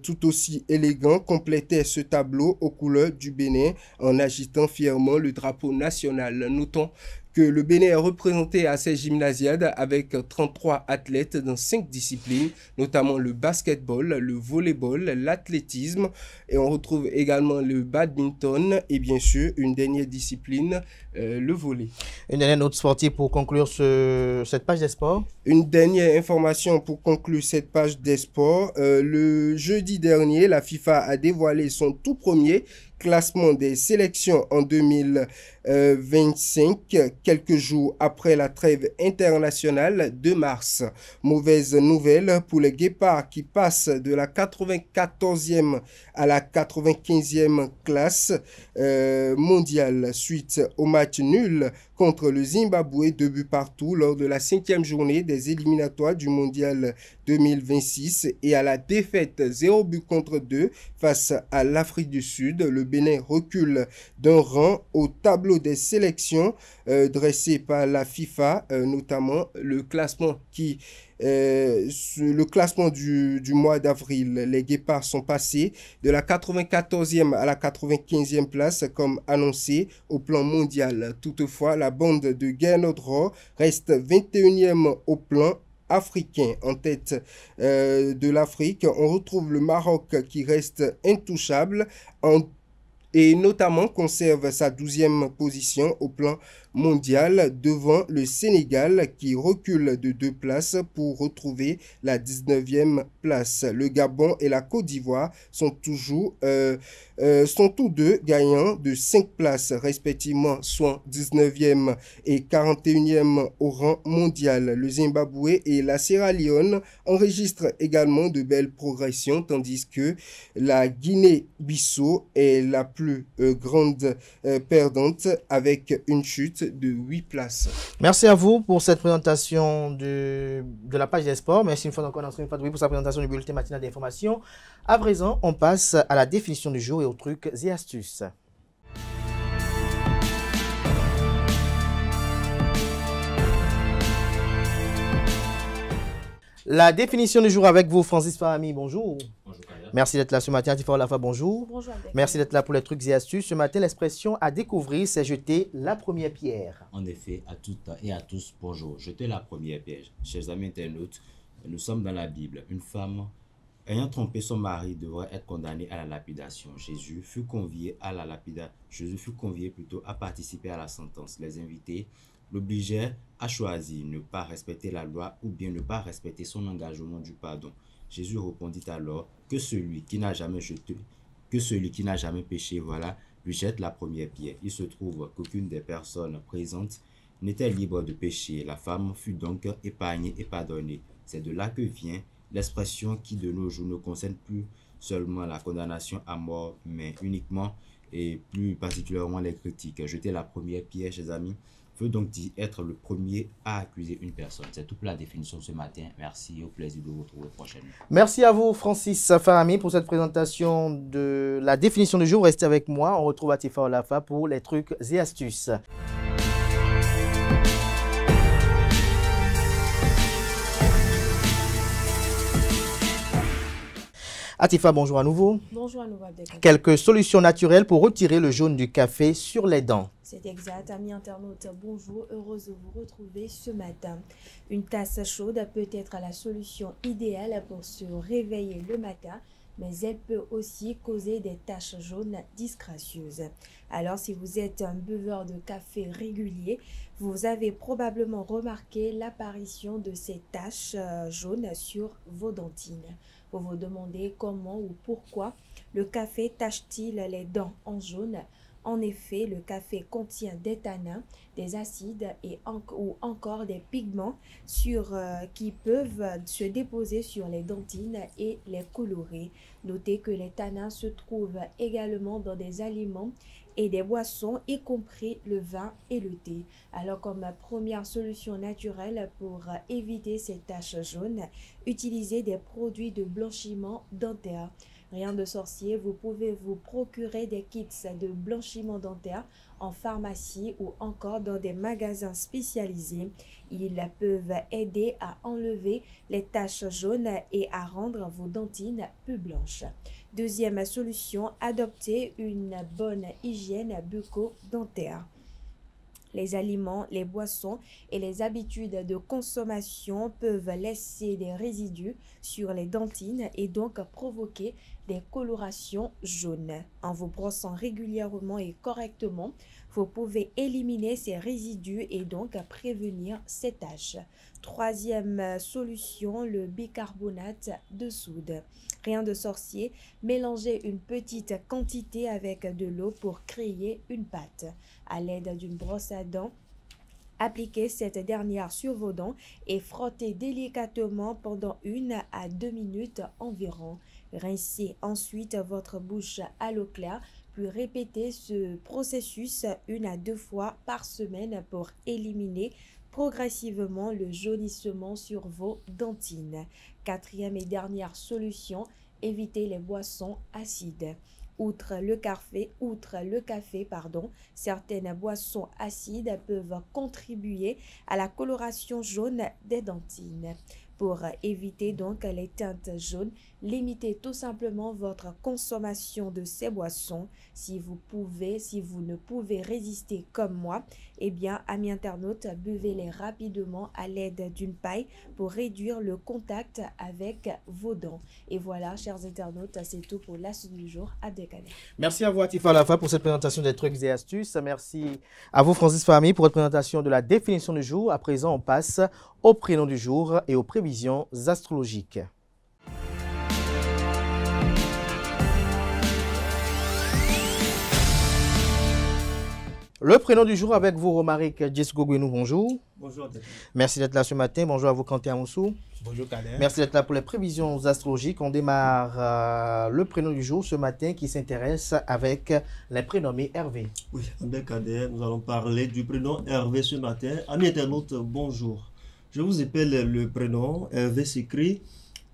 tout aussi élégants, complétaient ce tableau aux couleurs du Bénin en agitant fièrement le drapeau national. Notons que le Bénin est représenté à ces gymnasiades avec 33 athlètes dans 5 disciplines, notamment le basketball, le volleyball, l'athlétisme, et on retrouve également le badminton et bien sûr une dernière discipline, le volley. Une dernière note sportive pour conclure cette page des sports. Une dernière information pour conclure cette page des sports. Le jeudi dernier, la FIFA a dévoilé son tout premier classement des sélections en 2025, quelques jours après la trêve internationale de mars. Mauvaise nouvelle pour les Guépards qui passent de la 94e à la 95e classe mondiale suite au match nul contre le Zimbabwe, 2 buts partout lors de la 5e journée des éliminatoires du mondial 2026 et à la défaite 0 but contre 2 face à l'Afrique du Sud. Le Bénin recule d'un rang au tableau des sélections dressé par la FIFA, notamment le classement du mois d'avril. Les Guépards sont passés de la 94e à la 95e place comme annoncé au plan mondial. Toutefois, la bande de Guernodro reste 21e au plan africain. En tête de l'Afrique, on retrouve le Maroc qui reste intouchable et notamment conserve sa 12e position au plan mondial devant le Sénégal qui recule de 2 places pour retrouver la 19e place. Le Gabon et la Côte d'Ivoire sont tous deux gagnants de 5 places respectivement, soit 19e et 41e au rang mondial. Le Zimbabwe et la Sierra Leone enregistrent également de belles progressions tandis que la Guinée-Bissau est la plus grande perdante avec une chute de 8 places. Merci à vous pour cette présentation de la page des sports. Merci une fois encore pour sa présentation du bulletin matinal d'information. À présent, on passe à la définition du jour et aux trucs et astuces. La définition du jour avec vous, Francis Fahami, bonjour. Bonjour, Kaya. Merci d'être là ce matin. Tifa Olafa, bonjour. Bonjour. Merci d'être là pour les trucs et astuces. Ce matin, l'expression à découvrir, c'est jeter la première pierre. En effet, à toutes et à tous, bonjour. Jeter la première pierre. Chers amis internautes, nous sommes dans la Bible. Une femme ayant trompé son mari devrait être condamnée à la lapidation. Jésus fut convié à participer à la sentence. Les invités l'obligeaient à choisir ne pas respecter la loi ou bien ne pas respecter son engagement du pardon. Jésus répondit alors que celui qui n'a jamais péché, voilà, lui jette la première pierre. Il se trouve qu'aucune des personnes présentes n'était libre de pécher. La femme fut donc épargnée et pardonnée. C'est de là que vient l'expression qui de nos jours ne concerne plus seulement la condamnation à mort, mais uniquement et plus particulièrement les critiques. Jeter la première pierre, chers amis, veut donc dire être le premier à accuser une personne. C'est toute la définition ce matin. Merci, au plaisir de vous retrouver prochainement. Merci à vous, Francis Farami, pour cette présentation de la définition du jour. Restez avec moi. On retrouve Atifa Olafa pour les trucs et astuces. Atifa, bonjour à nouveau. Bonjour à nouveau, Abdelkader. Quelques solutions naturelles pour retirer le jaune du café sur les dents. C'est exact, amis internautes, bonjour, heureuse de vous retrouver ce matin. Une tasse chaude peut être la solution idéale pour se réveiller le matin, mais elle peut aussi causer des taches jaunes disgracieuses. Alors, si vous êtes un buveur de café régulier, vous avez probablement remarqué l'apparition de ces taches jaunes sur vos dentines. Vous vous demandez comment ou pourquoi le café tache-t-il les dents en jaune. En effet, le café contient des tanins, des acides ou encore des pigments qui peuvent se déposer sur les dentines et les colorer. Notez que les tanins se trouvent également dans des aliments et des boissons, y compris le vin et le thé. Alors, comme première solution naturelle pour éviter ces taches jaunes, utilisez des produits de blanchiment dentaire. Rien de sorcier, vous pouvez vous procurer des kits de blanchiment dentaire en pharmacie ou encore dans des magasins spécialisés. Ils peuvent aider à enlever les taches jaunes et à rendre vos dentines plus blanches. Deuxième solution, adoptez une bonne hygiène bucco-dentaire. Les aliments, les boissons et les habitudes de consommation peuvent laisser des résidus sur les dentines et donc provoquer des colorations jaunes. En vous brossant régulièrement et correctement, vous pouvez éliminer ces résidus et donc prévenir ces taches. Troisième solution, le bicarbonate de soude. Rien de sorcier, mélangez une petite quantité avec de l'eau pour créer une pâte. À l'aide d'une brosse à dents, appliquez cette dernière sur vos dents et frottez délicatement pendant 1 à 2 minutes environ. Rincez ensuite votre bouche à l'eau claire, puis répétez ce processus 1 à 2 fois par semaine pour éliminer progressivement le jaunissement sur vos dentines. Quatrième et dernière solution, évitez les boissons acides. Outre le café, certaines boissons acides peuvent contribuer à la coloration jaune des dentines. Pour éviter donc les teintes jaunes, limitez tout simplement votre consommation de ces boissons. Si vous ne pouvez résister comme moi, eh bien, amis internautes, buvez-les rapidement à l'aide d'une paille pour réduire le contact avec vos dents. Et voilà, chers internautes, c'est tout pour l'astuce du jour. Abdelkader. Merci à vous, Atifa Olafa, pour cette présentation des trucs et astuces. Merci à vous, Francis Farami, pour votre présentation de la définition du jour. À présent, on passe au prénom du jour et aux prévisions astrologiques. Le prénom du jour avec vous, Romaric Djesgogwenou, bonjour. Bonjour. Merci d'être là ce matin. Bonjour à vous, Kanté Amoussou. Bonjour, Kader. Merci d'être là pour les prévisions astrologiques. On démarre le prénom du jour ce matin qui s'intéresse avec les prénommés Hervé. Oui, Kader, nous allons parler du prénom Hervé ce matin. Amis internautes, bonjour. Je vous appelle le prénom Hervé, s'écrit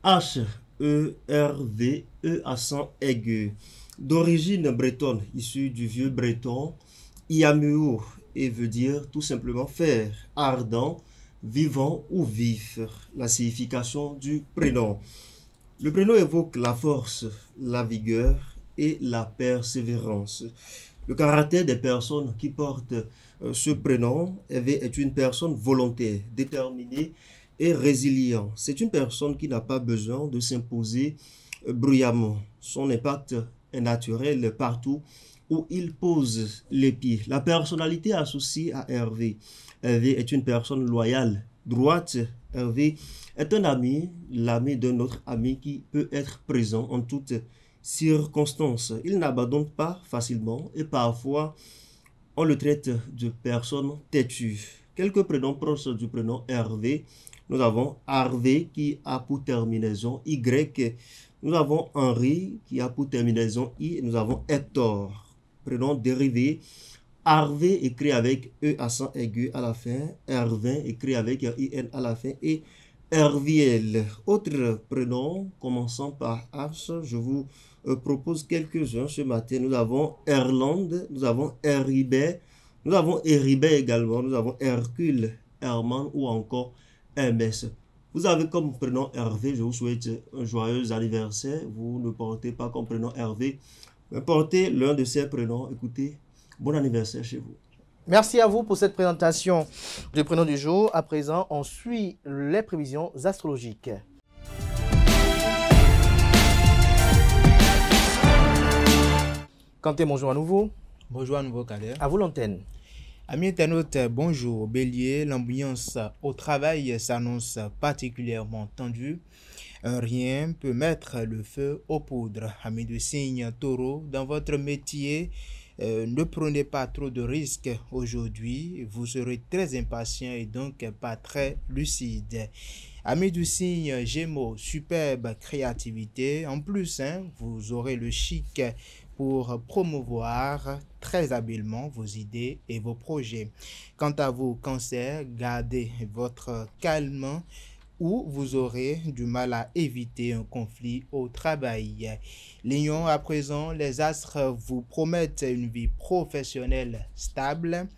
H-E-R-V, E accent aigu. D'origine bretonne, issu du vieux breton, Iamur, et veut dire tout simplement faire, ardent, vivant ou vif. La signification du prénom. Le prénom évoque la force, la vigueur et la persévérance. Le caractère des personnes qui portent ce prénom est une personne volontaire, déterminée et résiliente. C'est une personne qui n'a pas besoin de s'imposer bruyamment. Son impact est naturel partout où il pose les pieds. La personnalité associée à Hervé. Hervé est une personne loyale, droite. Hervé est un ami, l'ami d'un autre ami qui peut être présent en toutes circonstances. Il n'abandonne pas facilement et parfois on le traite de personne têtue. Quelques prénoms proches du prénom Hervé. Nous avons Harvey qui a pour terminaison Y. Nous avons Henri qui a pour terminaison I. Nous avons Hector. Prénom dérivé Hervé écrit avec E accent aigu à la fin, Hervin écrit avec IN à la fin et Herviel. Autre prénom commençant par H, je vous propose quelques-uns ce matin. Nous avons Erland, nous avons Heribert, nous avons Heribert également, nous avons Hercule, Herman ou encore Hermès. Vous avez comme prénom Hervé, je vous souhaite un joyeux anniversaire. Vous ne portez pas comme prénom Hervé, mais portez l'un de ces prénoms. Écoutez, bon anniversaire chez vous. Merci à vous pour cette présentation du prénom du jour. À présent, on suit les prévisions astrologiques. Quentin, bonjour à nouveau. Bonjour à nouveau, Kader. À vous l'antenne. Amis internautes, bonjour. Bélier, l'ambiance au travail s'annonce particulièrement tendue. Un rien peut mettre le feu aux poudres. Amis de signe Taureau, dans votre métier, ne prenez pas trop de risques aujourd'hui. Vous serez très impatient et donc pas très lucide. Amis du signe Gémeaux, superbe créativité. En plus, vous aurez le chic pour promouvoir très habilement vos idées et vos projets. Quant à vous, Cancer, gardez votre calme ou vous aurez du mal à éviter un conflit au travail. Lion, à présent, les astres vous promettent une vie professionnelle stable,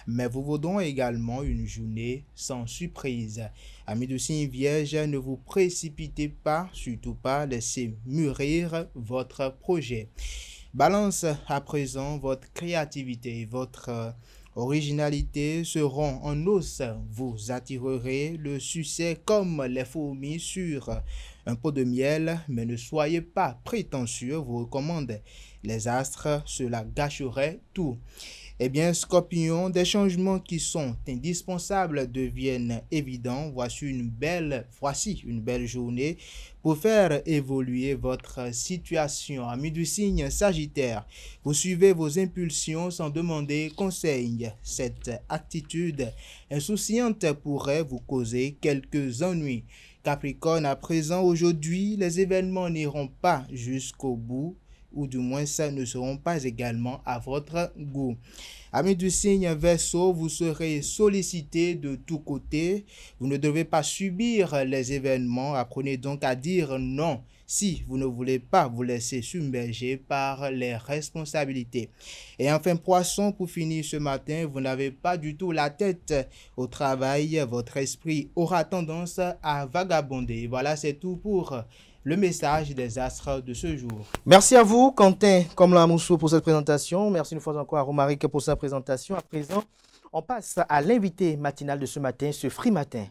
mais vous vaudront également une journée sans surprise. Amis du signe Vierge, ne vous précipitez pas, surtout pas, laissez mûrir votre projet. Balance, à présent, votre créativité et votre originalité seront en hausse. Vous attirerez le succès comme les fourmis sur un pot de miel, mais ne soyez pas prétentieux, vous recommande les astres, cela gâcherait tout. Eh bien, Scorpion, des changements qui sont indispensables deviennent évidents. Voici une belle journée pour faire évoluer votre situation. Amis du signe Sagittaire, vous suivez vos impulsions sans demander conseil. Cette attitude insouciante pourrait vous causer quelques ennuis. Capricorne, à présent, aujourd'hui, les événements n'iront pas jusqu'au bout, ou du moins ça ne seront pas également à votre goût. Amis du signe Verseau, vous serez sollicité de tous côtés. Vous ne devez pas subir les événements. Apprenez donc à dire non si vous ne voulez pas vous laisser submerger par les responsabilités. Et enfin, Poisson, pour finir ce matin, vous n'avez pas du tout la tête au travail. Votre esprit aura tendance à vagabonder. Voilà, c'est tout pour le message des astres de ce jour. Merci à vous, Quentin Komla-Moussou, pour cette présentation. Merci une fois encore à Romaric pour sa présentation. À présent, on passe à l'invité matinal de ce matin, ce Free Matin.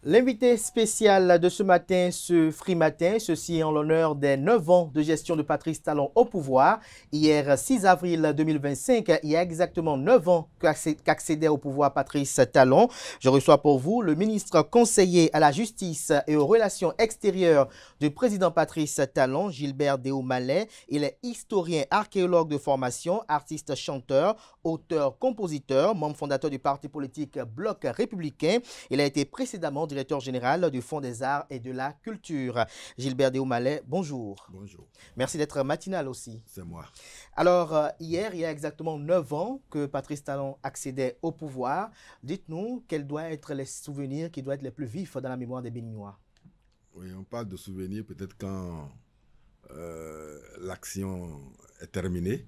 L'invité spécial de ce matin, ce Free Matin, ceci en l'honneur des 9 ans de gestion de Patrice Talon au pouvoir. Hier, 6 avril 2025, il y a exactement 9 ans qu'accédait au pouvoir Patrice Talon. Je reçois pour vous le ministre conseiller à la justice et aux relations extérieures du président Patrice Talon, Gilbert Déo-Mallet. Il est historien, archéologue de formation, artiste chanteur, auteur, compositeur, membre fondateur du parti politique Bloc républicain. Il a été précédemment directeur général du Fonds des Arts et de la Culture. Gilbert Déo-Mallet, bonjour. Bonjour. Merci d'être matinal aussi. C'est moi. Alors, hier, il y a exactement 9 ans que Patrice Talon accédait au pouvoir. Dites-nous quels doivent être les souvenirs qui doivent être les plus vifs dans la mémoire des Béninois. Oui, on parle de souvenirs peut-être quand l'action est terminée.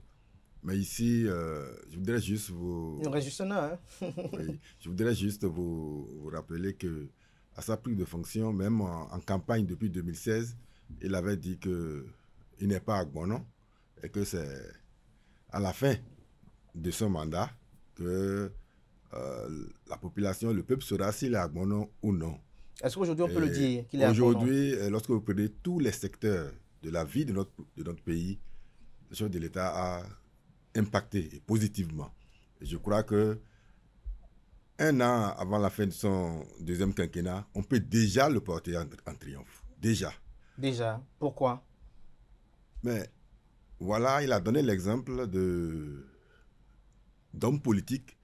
Mais ici, je voudrais juste vous... Il en reste juste un, hein? Oui, je voudrais juste vous rappeler que à sa prise de fonction, même en campagne depuis 2016, il avait dit qu'il n'est pas Agbonon et que c'est à la fin de son mandat que la population, le peuple saura s'il est Agbonon ou non. Est-ce qu'aujourd'hui on peut le dire qu'il est Agbonon? Aujourd'hui, lorsque vous prenez tous les secteurs de la vie de notre pays, le chef de l'État a impacté positivement. Et je crois que un an avant la fin de son deuxième quinquennat, on peut déjà le porter en triomphe. Déjà. Déjà. Pourquoi? Mais voilà, il a donné l'exemple d'homme politique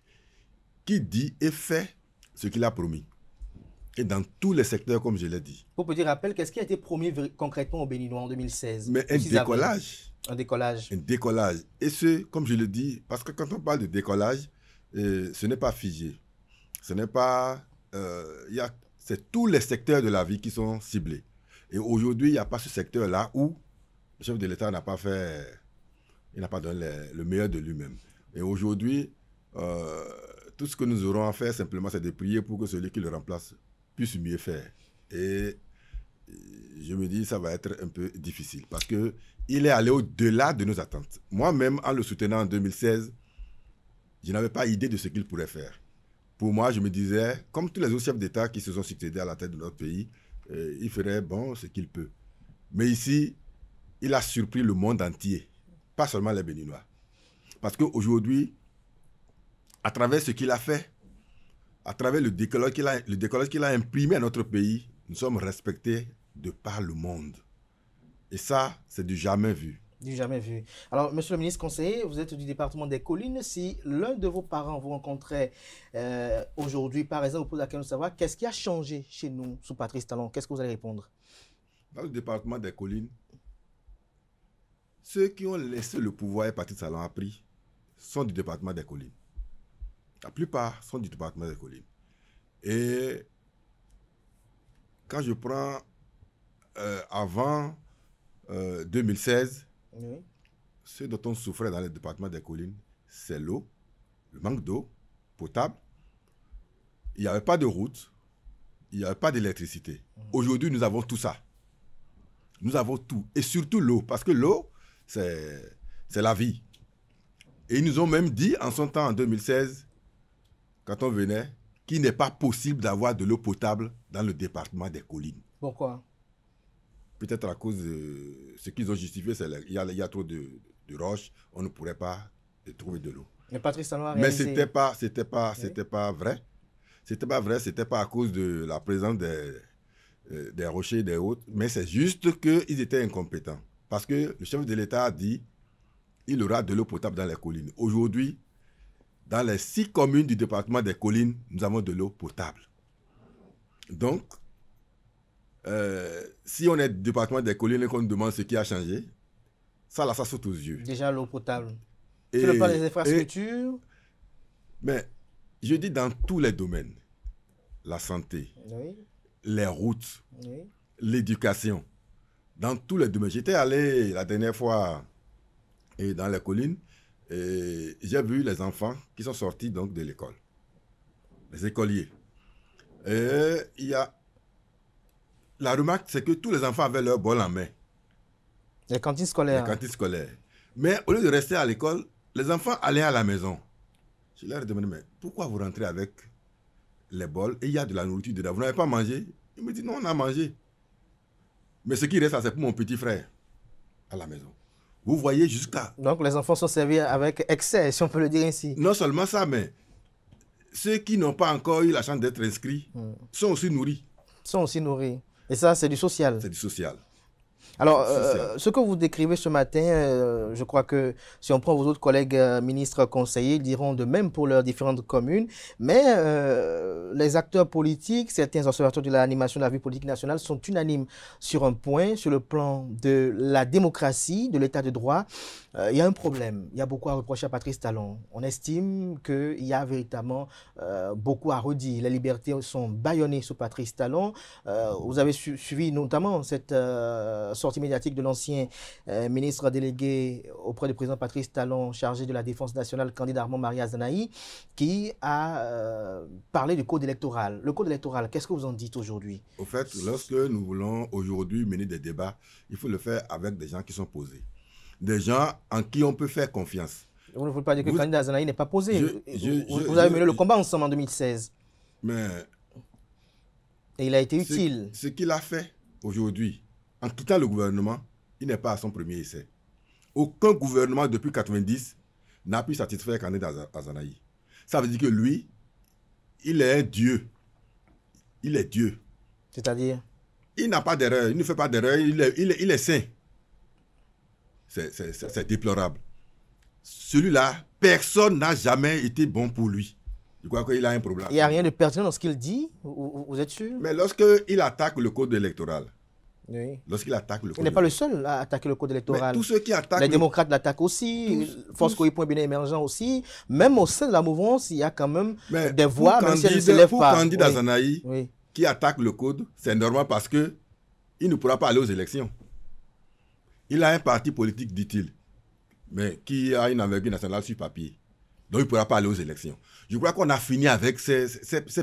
qui dit et fait ce qu'il a promis. Et dans tous les secteurs, comme je l'ai dit. Pour petit rappel, qu'est-ce qui a été promis concrètement aux Béninois en 2016? Mais un décollage. Un décollage. Un décollage. Et comme je le dis, parce que quand on parle de décollage, ce n'est pas figé. Ce n'est pas... c'est tous les secteurs de la vie qui sont ciblés. Et aujourd'hui, il n'y a pas ce secteur-là où le chef de l'État n'a pas fait... Il n'a pas donné le meilleur de lui-même. Et aujourd'hui, tout ce que nous aurons à faire, simplement, c'est de prier pour que celui qui le remplace puisse mieux faire. Et je me dis, ça va être un peu difficile parce qu'il est allé au-delà de nos attentes. Moi-même, en le soutenant en 2016, je n'avais pas idée de ce qu'il pourrait faire. Pour moi, je me disais, comme tous les autres chefs d'État qui se sont succédés à la tête de notre pays, il ferait ce qu'il peut. Mais ici, il a surpris le monde entier, pas seulement les Béninois. Parce qu'aujourd'hui, à travers ce qu'il a fait, à travers le décollage qu'il a imprimé à notre pays, nous sommes respectés de par le monde. Et ça, c'est du jamais vu. Du jamais vu. Alors, monsieur le ministre conseiller, vous êtes du département des Collines. Si l'un de vos parents vous rencontrait aujourd'hui, par exemple, vous pose la question de savoir qu'est-ce qui a changé chez nous sous Patrice Talon, qu'est-ce que vous allez répondre? Dans le département des Collines, ceux qui ont laissé le pouvoir et Patrice Talon a pris sont du département des Collines. La plupart sont du département des Collines. Et quand je prends avant 2016, oui, ce dont on souffrait dans le département des Collines, c'est l'eau, le manque d'eau potable. Il n'y avait pas de route, il n'y avait pas d'électricité. Aujourd'hui, nous avons tout ça. Nous avons tout. Et surtout l'eau, parce que l'eau, c'est la vie. Et ils nous ont même dit, en son temps, en 2016, quand on venait, qu'il n'est pas possible d'avoir de l'eau potable dans le département des Collines. Pourquoi? Peut-être à cause de ce qu'ils ont justifié, il y a trop de roches, on ne pourrait pas trouver de l'eau. Mais Patrice Talon a réalisé... Mais c'était pas vrai. C'était pas vrai, c'était pas à cause de la présence des rochers et des autres, mais c'est juste qu'ils étaient incompétents. Parce que le chef de l'État a dit qu'il aura de l'eau potable dans les collines. Aujourd'hui, dans les 6 communes du département des Collines, nous avons de l'eau potable. Donc, si on est du département des Collines et qu'on nous demande ce qui a changé, ça saute aux yeux. Déjà l'eau potable. Sur le plan des infrastructures. Mais je dis dans tous les domaines. La santé, oui, les routes, oui, l'éducation. Dans tous les domaines. J'étais allé la dernière fois dans les collines. Et j'ai vu les enfants qui sont sortis donc de l'école, les écoliers. Et la remarque, c'est que tous les enfants avaient leur bol en main. Les cantines scolaires. Les cantines scolaires. Mais au lieu de rester à l'école, les enfants allaient à la maison. Je leur ai demandé, mais pourquoi vous rentrez avec les bols et il y a de la nourriture dedans? Vous n'avez pas mangé? Ils me disent, non, on a mangé. Mais ce qui reste, c'est pour mon petit frère à la maison. Vous voyez jusqu'à... Donc les enfants sont servis avec excès, si on peut le dire ainsi. Non seulement ça, mais ceux qui n'ont pas encore eu la chance d'être inscrits sont aussi nourris. Sont aussi nourris. Et ça, c'est du social. C'est du social. Alors, ce que vous décrivez ce matin, je crois que si on prend vos autres collègues ministres conseillers, ils diront de même pour leurs différentes communes. Mais les acteurs politiques, certains observateurs de l'animation de la vie politique nationale sont unanimes sur un point, sur le plan de la démocratie, de l'état de droit. Il y a un problème. Il y a beaucoup à reprocher à Patrice Talon. On estime qu'il y a véritablement beaucoup à redire. Les libertés sont bâillonnées sous Patrice Talon. Vous avez suivi notamment cette sortie médiatique de l'ancien ministre délégué auprès du président Patrice Talon, chargé de la défense nationale, candidat Armand Maria Zanaï, qui a parlé du code électoral. Le code électoral, qu'est-ce que vous en dites aujourd'hui? Au fait, lorsque nous voulons aujourd'hui mener des débats, il faut le faire avec des gens qui sont posés. Des gens en qui on peut faire confiance. Vous ne voulez pas dire que le candidat Zanaï n'est pas posé. Vous avez mené le combat ensemble en 2016. Mais... Et il a été utile. Ce qu'il a fait aujourd'hui, en quittant le gouvernement, il n'est pas à son premier essai. Aucun gouvernement depuis 1990 n'a pu satisfaire le candidat Zanaï. Ça veut dire que lui, il est un dieu. Il est Dieu. C'est-à-dire? Il n'a pas d'erreur, il ne fait pas d'erreur, il est saint. C'est déplorable. Celui-là, personne n'a jamais été bon pour lui. Je crois qu'il a un problème. Il n'y a rien de pertinent dans ce qu'il dit, vous êtes sûr? Mais lorsqu'il attaque le code électoral, oui. Lorsqu'il attaque le code il n'est pas le seul à attaquer le code électoral. Mais tous ceux qui attaquent les démocrates l'attaquent aussi, Force Coï Point Bénin Émergent aussi. Même au sein de la mouvance, il y a quand même des voix, même si elles ne se lèvent pas. Pour Candide Azanaï, qui attaque le code, c'est normal parce qu'il ne pourra pas aller aux élections. Il a un parti politique, dit-il, mais qui a une envergure nationale sur papier. Donc il ne pourra pas aller aux élections. Je crois qu'on a fini avec ces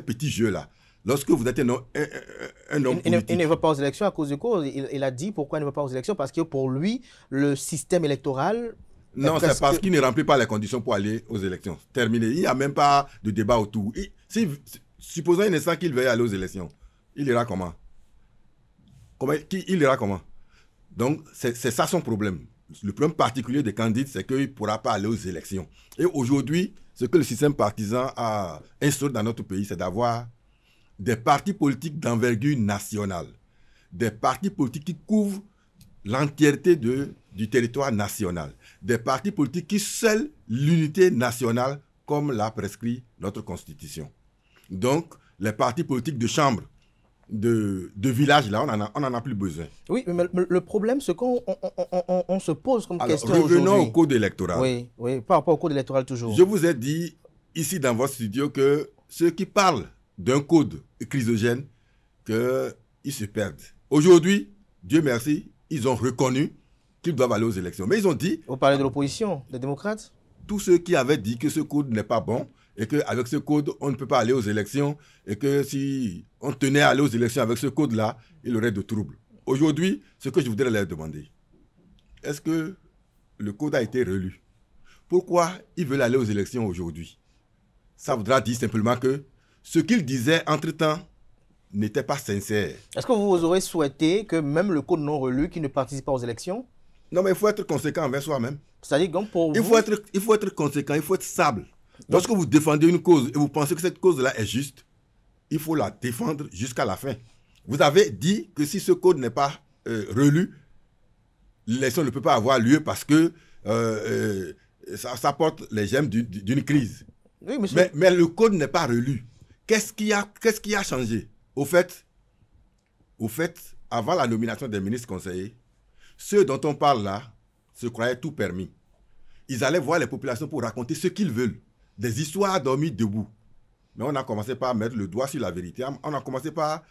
petits jeux-là. Lorsque vous êtes un homme politique... Il ne va pas aux élections à cause de quoi? Il a dit pourquoi il ne va pas aux élections. Parce que pour lui, le système électoral... Non, c'est parce qu'il ne remplit pas les conditions pour aller aux élections. Terminé. Il n'y a même pas de débat autour. Supposons un instant qu'il veuille aller aux élections. Il ira comment? Il ira comment? Donc, c'est ça son problème. Le problème particulier des candidats, c'est qu'il ne pourra pas aller aux élections. Et aujourd'hui, ce que le système partisan a instauré dans notre pays, c'est d'avoir des partis politiques d'envergure nationale, des partis politiques qui couvrent l'entièreté du territoire national, des partis politiques qui scellent l'unité nationale comme l'a prescrit notre Constitution. Donc, les partis politiques de chambre, de village, là, on n'en a plus besoin. Oui, mais le problème, c'est qu'on se pose comme question aujourd'hui. Revenons au code électoral. Oui, par rapport au code électoral toujours. Je vous ai dit ici dans votre studio que ceux qui parlent d'un code chrysogène, qu'ils se perdent. Aujourd'hui, Dieu merci, ils ont reconnu qu'ils doivent aller aux élections. Mais ils ont dit... Vous parlez de l'opposition, des démocrates? Tous ceux qui avaient dit que ce code n'est pas bon et qu'avec ce code, on ne peut pas aller aux élections et que si on tenait à aller aux élections avec ce code-là, il y aurait de troubles. Aujourd'hui, ce que je voudrais leur demander, est-ce que le code a été relu? Pourquoi ils veulent aller aux élections aujourd'hui? Ça voudra dire simplement que ce qu'ils disaient entre-temps n'était pas sincère. Est-ce que vous aurez souhaité que même le code non relu qui ne participe pas aux élections? Non, mais il faut être conséquent envers soi-même. C'est-à-dire que pour il faut être conséquent, il faut être stable. Lorsque vous défendez une cause et vous pensez que cette cause-là est juste, il faut la défendre jusqu'à la fin. Vous avez dit que si ce code n'est pas relu, l'élection ne peut pas avoir lieu parce que ça porte les germes d'une crise. Oui, mais le code n'est pas relu. Qu'est-ce qui a changé? Au fait, avant la nomination des ministres conseillers, ceux dont on parle là se croyaient tout permis. Ils allaient voir les populations pour raconter ce qu'ils veulent. Des histoires dormies debout. Mais on a commencé par mettre le doigt sur la vérité. On a commencé par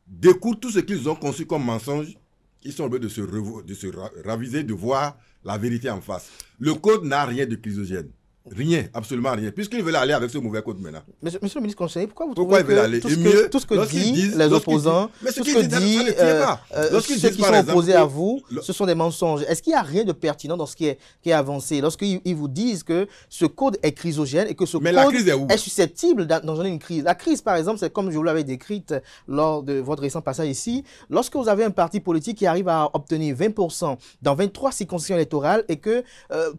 découdre tout ce qu'ils ont conçu comme mensonge. Ils sont obligés de se raviser, de voir la vérité en face. Le code n'a rien de chrysogène. Rien, absolument rien. Puisqu'ils veulent aller avec ce mauvais code maintenant. Monsieur le ministre conseiller, pourquoi vous trouvez que tout ce que disent les opposants, tout ce que disent ceux qui sont opposés à vous, ce sont des mensonges? Est-ce qu'il n'y a rien de pertinent dans ce qui est avancé? Lorsqu'ils vous disent que ce code est chrysogène et que ce code est susceptible d'engendrer une crise. La crise, par exemple, c'est comme je vous l'avais décrite lors de votre récent passage ici. Lorsque vous avez un parti politique qui arrive à obtenir 20% dans 23 circonscriptions électorales et que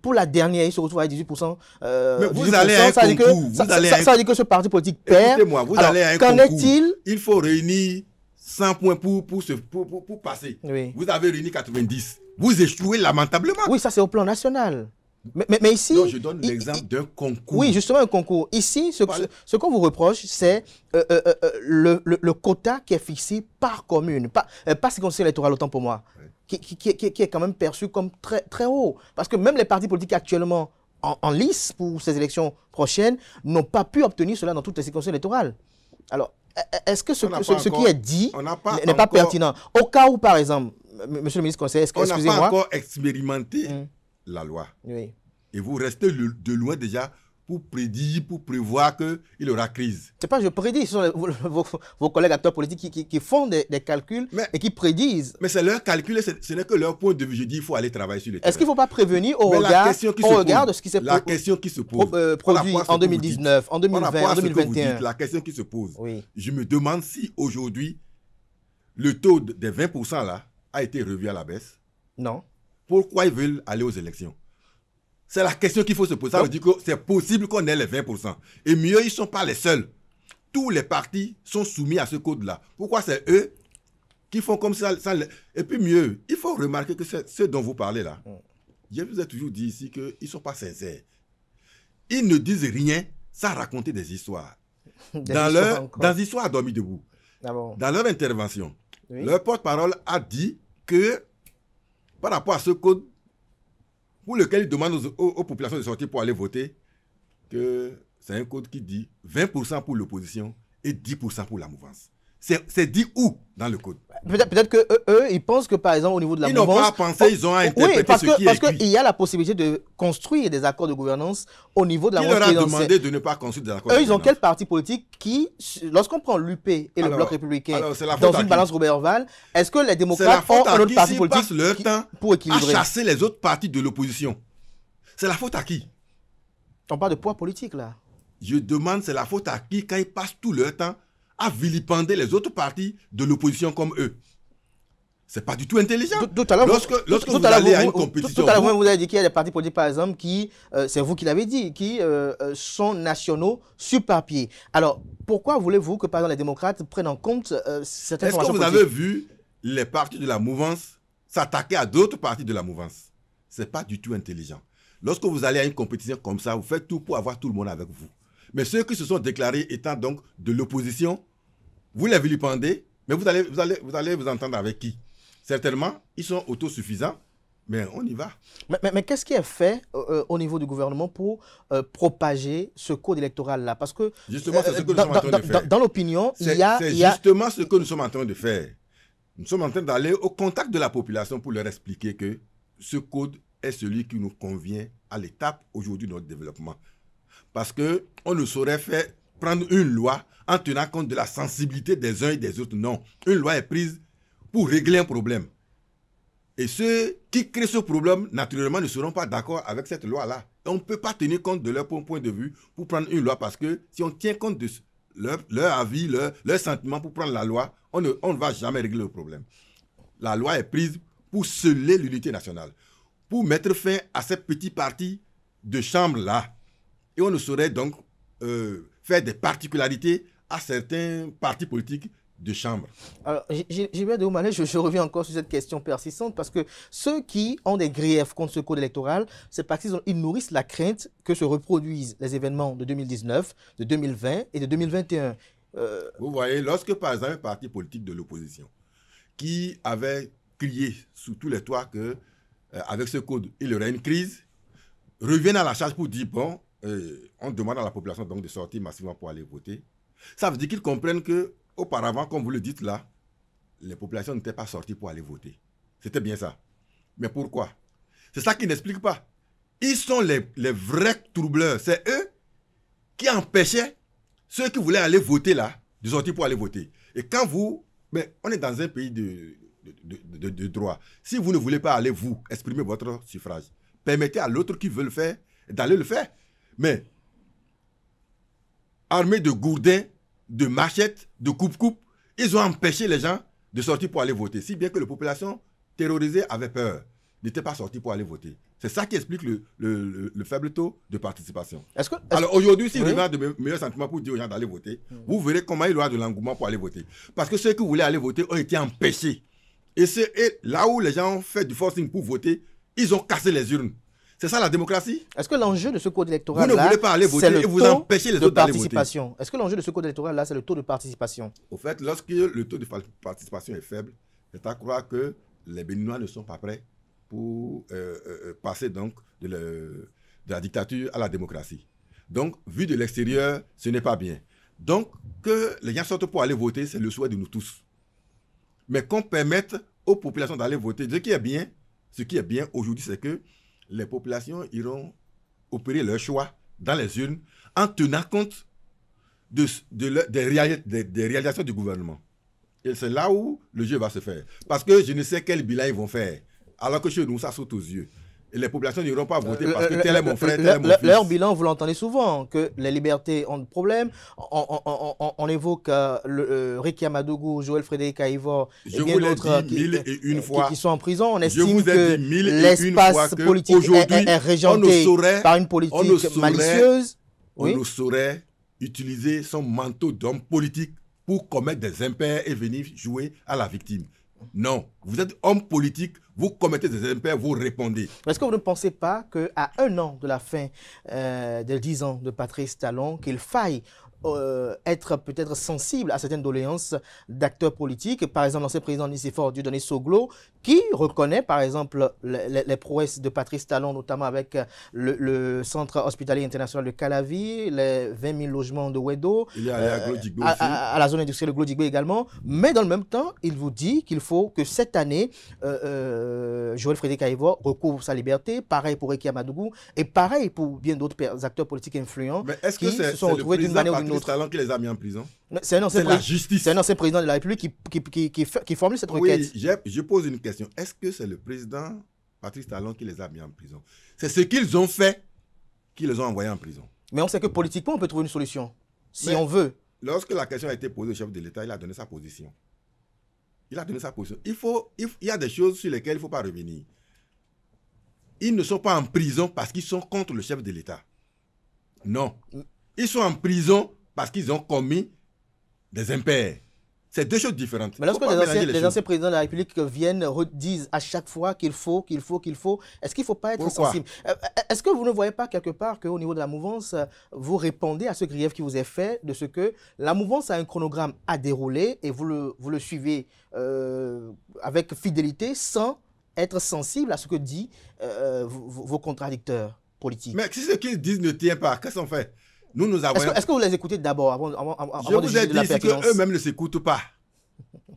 pour la dernière, il se retrouve à 18%. Mais vous allez à un concours. Ça veut dire que ce parti politique perd. Écoutez-moi, vous allez à un concours. Qu'en est-il? Il faut réunir 100 points pour passer. Oui. Vous avez réuni 90. Vous échouez lamentablement. Oui, ça c'est au plan national. Mais ici... Non, je donne l'exemple d'un concours. Oui, justement un concours. Ici, ce qu'on vous reproche, c'est le quota qui est fixé par commune. Pas circonscription électorale, autant pour moi. Oui. Qui est quand même perçu comme très, très haut. Parce que même les partis politiques actuellement en lice pour ces élections prochaines n'ont pas pu obtenir cela dans toutes les circonscriptions électorales. Alors, est-ce que ce qui est dit n'est pas pertinent? Au cas où, par exemple, monsieur le ministre conseiller, excusez-moi... On n'a pas encore expérimenté la loi. Oui. Et vous restez de loin déjà pour prédire, pour prévoir qu'il y aura crise. C'est pas je prédis, ce sont vos collègues acteurs politiques qui font des calculs et qui prédisent. Mais c'est leur calcul, ce n'est que leur point de vue. Je dis qu'il faut aller travailler sur le terrain. Est-ce qu'il ne faut pas prévenir au regard de ce qui s'est produit en 2019, en 2020, en 2021? La question qui se pose, oui. Je me demande si aujourd'hui, le taux des 20% là a été revu à la baisse. Non. Pourquoi ils veulent aller aux élections? C'est la question qu'il faut se poser. Ça veut dire que c'est possible qu'on ait les 20%. Et mieux, ils ne sont pas les seuls. Tous les partis sont soumis à ce code-là. Pourquoi c'est eux qui font comme ça, Et puis mieux, il faut remarquer que ceux dont vous parlez là, je vous ai toujours dit ici qu'ils ne sont pas sincères. Ils ne disent rien ça racontait des histoires. Des Dans l'histoire dormi debout, dans leur intervention, leur porte-parole a dit que par rapport à ce code pour lequel ils demandent aux populations de sortir pour aller voter, que c'est un code qui dit 20% pour l'opposition et 10% pour la mouvance. C'est dit où dans le code? Peut-être que eux, ils pensent que par exemple au niveau de la mouvance... Ils n'ont pas pensé, ils ont interprété parce ce qui est écrit. Parce qu'il y a la possibilité de construire des accords de gouvernance au niveau de la mouvance présidentielle. Qui leur a demandé de ne pas construire des accords de gouvernance? Eux, ils ont quel parti politique qui, lorsqu'on prend l'UP et le Bloc républicain dans une balance Robert-Orval, est-ce que les démocrates ont un autre parti politique passent leur temps pour équilibrer? À chasser les autres partis de l'opposition? C'est la faute à qui? On parle de poids politique là. Je demande, c'est la faute à qui quand ils passent tout leur temps à vilipender les autres partis de l'opposition comme eux? C'est pas du tout intelligent. Lorsque vous allez à une compétition... Tout à l'heure, vous avez dit qu'il y a des partis politiques, par exemple, qui, c'est vous qui l'avez dit, qui sont nationaux sur papier. Alors, pourquoi voulez-vous que, par exemple, les démocrates prennent en compte cette information politique? Est-ce que vous avez vu les partis de la mouvance s'attaquer à d'autres partis de la mouvance? C'est pas du tout intelligent. Lorsque vous allez à une compétition comme ça, vous faites tout pour avoir tout le monde avec vous. Mais ceux qui se sont déclarés étant donc de l'opposition, vous les vilipendez, mais vous allez vous entendre avec qui? Certainement, ils sont autosuffisants, mais on y va. Mais qu'est-ce qui est fait au niveau du gouvernement pour propager ce code électoral-là? Parce que justement, c'est ce que nous sommes en train de faire. Dans l'opinion, c'est justement ce que nous sommes en train de faire. Nous sommes en train d'aller au contact de la population pour leur expliquer que ce code est celui qui nous convient à l'étape aujourd'hui de notre développement. Parce qu'on ne saurait prendre une loi en tenant compte de la sensibilité des uns et des autres. Non, une loi est prise pour régler un problème. Et ceux qui créent ce problème, naturellement, ne seront pas d'accord avec cette loi-là. On ne peut pas tenir compte de leur point de vue pour prendre une loi, parce que si on tient compte de leur avis, leur sentiment pour prendre la loi, on ne va jamais régler le problème. La loi est prise pour sceller l'unité nationale, pour mettre fin à ces petits partis de chambre-là. Et on ne saurait donc faire des particularités à certains partis politiques de chambre. Alors, Gilbert Dehoumale, je reviens encore sur cette question persistante, parce que ceux qui ont des griefs contre ce code électoral, c'est parce qu'ils nourrissent la crainte que se reproduisent les événements de 2019, de 2020 et de 2021. Vous voyez, lorsque par exemple un parti politique de l'opposition qui avait crié sous tous les toits qu'avec ce code, il y aurait une crise, reviennent à la charge pour dire, bon, on demande à la population donc de sortir massivement pour aller voter. Ça veut dire qu'ils comprennent que auparavant, comme vous le dites là, les populations n'étaient pas sorties pour aller voter. C'était bien ça. Mais pourquoi? C'est ça qu'ils n'expliquent pas. Ils sont les vrais troubleurs. C'est eux qui empêchaient ceux qui voulaient aller voter là, de sortir pour aller voter. Et quand on est dans un pays de droit. Si vous ne voulez pas aller, vous, exprimer votre suffrage, permettez à l'autre qui veut le faire d'aller le faire. Mais, armés de gourdins, de machettes, de coupe-coupe, ils ont empêché les gens de sortir pour aller voter. Si bien que la population terrorisée avait peur, n'était pas sortie pour aller voter. C'est ça qui explique le faible taux de participation. Alors aujourd'hui, si vous avez de meilleurs sentiments pour dire aux gens d'aller voter, vous verrez comment il y aura de l'engouement pour aller voter. Parce que ceux qui voulaient aller voter ont été empêchés. Et là où les gens ont fait du forcing pour voter, ils ont cassé les urnes. C'est ça la démocratie? Est-ce que l'enjeu de ce code électoral-là, vous ne voulez pas aller voter et vous empêchez les autres d'aller voter? Est-ce que l'enjeu de ce code électoral-là, c'est le taux de participation? Au fait, lorsque le taux de participation est faible, c'est à croire que les Béninois ne sont pas prêts pour passer donc de la dictature à la démocratie. Donc, vu de l'extérieur, ce n'est pas bien. Donc, que les gens sortent pour aller voter, c'est le souhait de nous tous. Mais qu'on permette aux populations d'aller voter. Ce qui est bien aujourd'hui, c'est que les populations iront opérer leur choix dans les urnes en tenant compte des réalisations du gouvernement. Et c'est là où le jeu va se faire. Parce que je ne sais quel bilan ils vont faire. Alors que chez nous, ça saute aux yeux. Et les populations n'iront pas voter parce que tel est mon frère, tel est mon fils. Leur bilan, vous l'entendez souvent, que les libertés ont des problèmes. On évoque Ricky Amadougou, Joël Frédéric Aïvor et bien d'autres qui sont en prison. On estime que l'espace politique est régenté par une politique malicieuse. On ne saurait utiliser son manteau d'homme politique pour commettre des impairs et venir jouer à la victime. Non, vous êtes homme politique vous commettez des impairs, vous répondez. Est-ce que vous ne pensez pas qu'à 1 an de la fin des 10 ans de Patrice Talon, qu'il faille être peut-être sensible à certaines doléances d'acteurs politiques, par exemple l'ancien président Nicéphore Dieudonné Soglo, qui reconnaît par exemple les prouesses de Patrice Talon, notamment avec le centre hospitalier international de Calavi, les 20 000 logements de Wedo, il y a à la zone industrielle de Glodigbe également, mais dans le même temps, il vous dit qu'il faut que cette année, Joël Frédéric Aïvo recouvre sa liberté, pareil pour Eki Amadougou, et pareil pour bien d'autres acteurs politiques influents qui se sont retrouvés d'une manière ou d'une autre. Talon qui les a mis en prison. C'est la justice. C'est un ancien président de la République qui formule cette requête. Oui, je pose une question. Est-ce que c'est le président Patrice Talon qui les a mis en prison? C'est ce qu'ils ont fait qui les ont envoyés en prison. Mais on sait que politiquement, on peut trouver une solution, si on veut. Lorsque la question a été posée au chef de l'État, il a donné sa position. Il y a des choses sur lesquelles il ne faut pas revenir. Ils ne sont pas en prison parce qu'ils sont contre le chef de l'État. Non. Ils sont en prison parce qu'ils ont commis des impairs. C'est deux choses différentes. Mais lorsque les anciens présidents de la République viennent, redisent à chaque fois qu'il faut, est-ce qu'il ne faut pas être sensible? Est-ce que vous ne voyez pas quelque part qu'au niveau de la mouvance, vous répondez à ce grief qui vous est fait, de ce que la mouvance a un chronogramme à dérouler et vous le suivez avec fidélité sans être sensible à ce que disent vos contradicteurs politiques? Mais si ce qu'ils disent ne tient pas, qu'est-ce qu'on fait? Nous avons... Est-ce que vous les écoutez d'abord avant Je vous ai dit qu'eux-mêmes ne s'écoutent pas.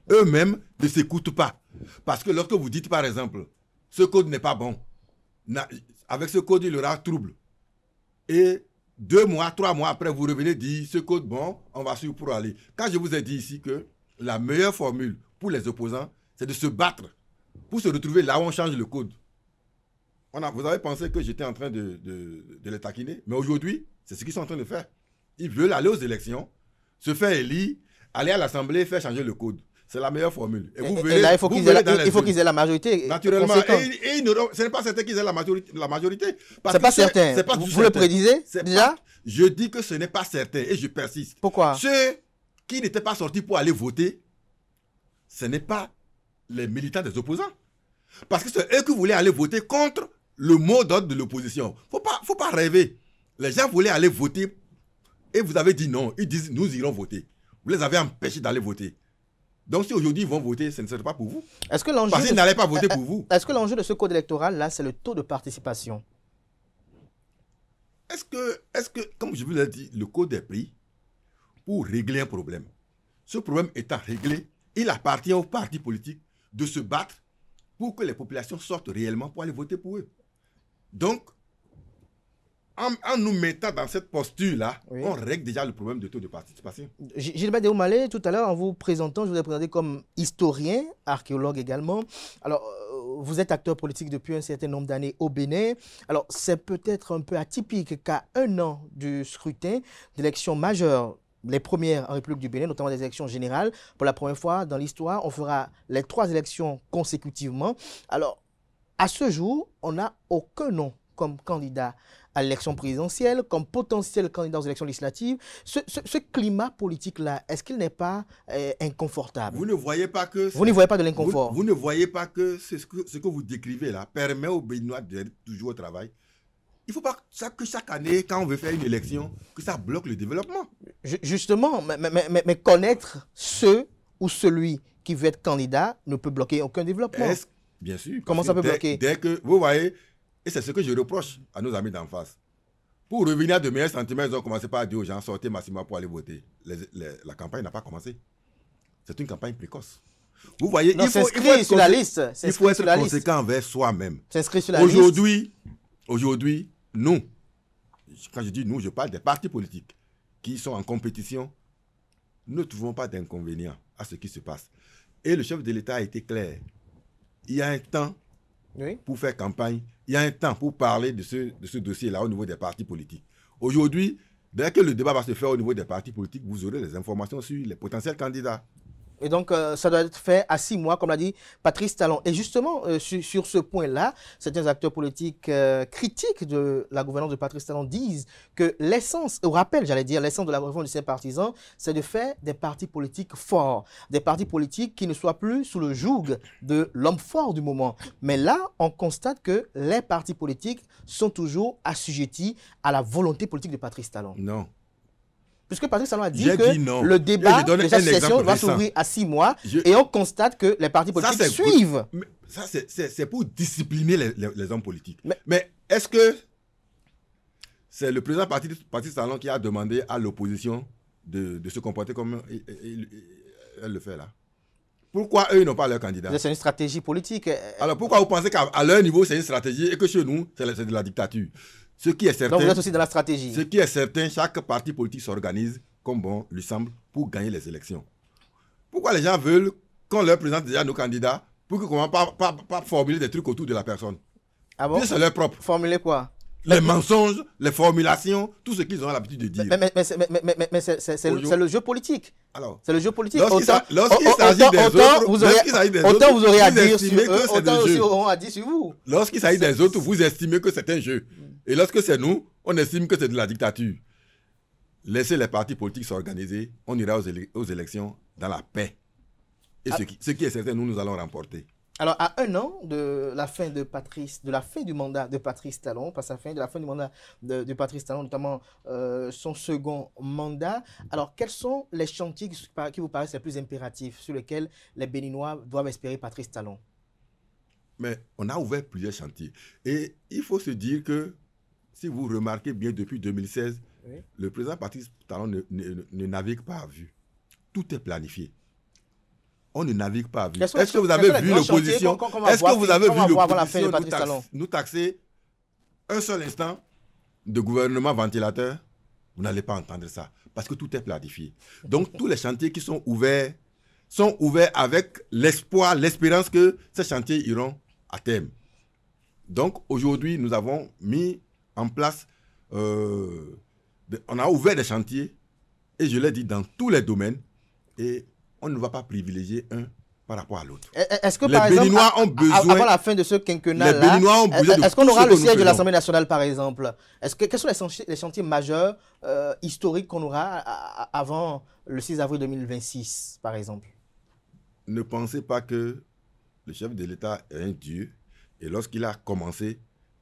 Eux-mêmes ne s'écoutent pas. Parce que lorsque vous dites, par exemple, ce code n'est pas bon, avec ce code, il y aura trouble. Et 2 mois, 3 mois après, vous revenez dire, ce code, bon, on va suivre pour aller. Quand je vous ai dit ici que la meilleure formule pour les opposants, c'est de se battre pour se retrouver là où on change le code. Vous avez pensé que j'étais en train de les taquiner, mais aujourd'hui, c'est ce qu'ils sont en train de faire. Ils veulent aller aux élections, se faire élire, aller à l'Assemblée, faire changer le code. C'est la meilleure formule. Et là, il faut qu'ils aient la majorité. Naturellement. Et ce n'est pas certain qu'ils aient la majorité. Ce n'est pas certain. Vous le prédisez déjà? Je dis que ce n'est pas certain et je persiste. Pourquoi? Ceux qui n'étaient pas sortis pour aller voter, ce n'est pas les militants des opposants. Parce que c'est eux qui voulaient aller voter contre le mot d'ordre de l'opposition. Faut pas rêver. Les gens voulaient aller voter et vous avez dit non. Ils disent nous irons voter. Vous les avez empêchés d'aller voter. Donc si aujourd'hui ils vont voter, ce ne serait pas pour vous. Parce qu'ils n'allaient pas voter pour vous. Est-ce que l'enjeu de ce code électoral là, c'est le taux de participation? Est-ce que, comme je vous l'ai dit, le code est pris pour régler un problème. Ce problème étant réglé, il appartient aux partis politiques de se battre pour que les populations sortent réellement pour aller voter pour eux. Donc, en nous mettant dans cette posture-là, oui, on règle déjà le problème de taux de participation. Gilbert Deoumalé, tout à l'heure, en vous présentant, je vous ai présenté comme historien, archéologue également. Alors, vous êtes acteur politique depuis un certain nombre d'années au Bénin. Alors, c'est peut-être un peu atypique qu'à 1 an du scrutin d'élections majeures, les premières en République du Bénin, notamment des élections générales, pour la première fois dans l'histoire, on fera les 3 élections consécutivement. Alors, à ce jour, on n'a aucun nom comme candidat à l'élection présidentielle, comme potentiel candidat aux élections législatives. Ce climat politique-là, est-ce qu'il n'est pas inconfortable? Vous ne voyez pas que... Vous ne voyez pas de l'inconfort? Vous ne voyez pas que ce que vous décrivez là permet aux Béninois d'être toujours au travail? Il ne faut pas que chaque année, quand on veut faire une élection, que ça bloque le développement. Justement, mais connaître ceux ou celui qui veut être candidat ne peut bloquer aucun développement. Bien sûr. Comment ça peut bloquer? Dès que, vous voyez, et c'est ce que je reproche à nos amis d'en face. Pour revenir à de meilleurs sentiments, ils ont commencé par dire aux gens, sortez massivement pour aller voter. La campagne n'a pas commencé. C'est une campagne précoce. Vous voyez, il faut être sur la liste. Il faut être conséquent envers soi-même. S'inscrit sur la liste. Aujourd'hui, nous, quand je dis nous, je parle des partis politiques qui sont en compétition, nous ne trouvons pas d'inconvénient à ce qui se passe. Et le chef de l'État a été clair. Il y a un temps pour faire campagne, il y a un temps pour parler de ce dossier-là au niveau des partis politiques. Aujourd'hui, dès que le débat va se faire au niveau des partis politiques, vous aurez les informations sur les potentiels candidats. Et donc, ça doit être fait à 6 mois, comme l'a dit Patrice Talon. Et justement, sur ce point-là, certains acteurs politiques critiques de la gouvernance de Patrice Talon disent que l'essence, au rappel, j'allais dire, l'essence de la réforme de ses partisans, c'est de faire des partis politiques forts, des partis politiques qui ne soient plus sous le joug de l'homme fort du moment. Mais là, on constate que les partis politiques sont toujours assujettis à la volonté politique de Patrice Talon. Non. Puisque Patrice Talon a dit que le débat de l'association va s'ouvrir à 6 mois et on constate que les partis politiques suivent. Ça, c'est pour discipliner les hommes politiques. Mais est-ce que c'est le président Patrice Talon qui a demandé à l'opposition de se comporter comme elle le fait là? Pourquoi eux, ils n'ont pas leur candidat? C'est une stratégie politique. Alors pourquoi vous pensez qu'à leur niveau, c'est une stratégie et que chez nous, c'est de la dictature? Ce qui est certain, donc vous êtes aussi dans la stratégie. Ce qui est certain, chaque parti politique s'organise comme bon lui semble pour gagner les élections. Pourquoi les gens veulent qu'on leur présente déjà nos candidats pour qu'on ne commence pas formuler des trucs autour de la personne? Ah bon? C'est leur propre. Formuler quoi? Les mensonges, les formulations, tout ce qu'ils ont l'habitude de dire. Mais c'est le jeu politique. Alors, c'est le jeu politique. Lorsqu'il s'agit des autres, autant vous aurez à dire sur eux, autant aussi auront à dire sur vous. Lorsqu'il s'agit des autres, vous estimez que c'est un jeu. Et lorsque c'est nous, on estime que c'est de la dictature. Laissez les partis politiques s'organiser, on ira aux élections dans la paix. Et ce qui est certain, nous allons remporter. Alors, à 1 an de la fin du mandat de Patrice Talon, de la fin du mandat de Patrice Talon, notamment son second mandat, alors quels sont les chantiers qui vous paraissent les plus impératifs sur lesquels les Béninois doivent espérer Patrice Talon? Mais on a ouvert plusieurs chantiers. Et il faut se dire que, si vous remarquez bien, depuis 2016, oui, le président Patrice Talon ne navigue pas à vue. Tout est planifié. On ne navigue pas à vue. Est-ce que vous avez vu l'opposition? Est-ce que vous avez vu l'opposition nous taxer un seul instant de gouvernement ventilateur? Vous n'allez pas entendre ça. Parce que tout est planifié. Donc, tous les chantiers qui sont ouverts avec l'espoir, l'espérance que ces chantiers iront à terme. Donc, aujourd'hui, nous avons mis en place, on a ouvert des chantiers, et je l'ai dit, dans tous les domaines, et on ne va pas privilégier un par rapport à l'autre. Est-ce que, par exemple, avant la fin de ce quinquennat-là, est-ce qu'on aura le siège de l'Assemblée nationale, par exemple? Quels sont les chantiers majeurs historiques qu'on aura avant le 6 avril 2026, par exemple? Ne pensez pas que le chef de l'État est un dieu, et lorsqu'il a commencé,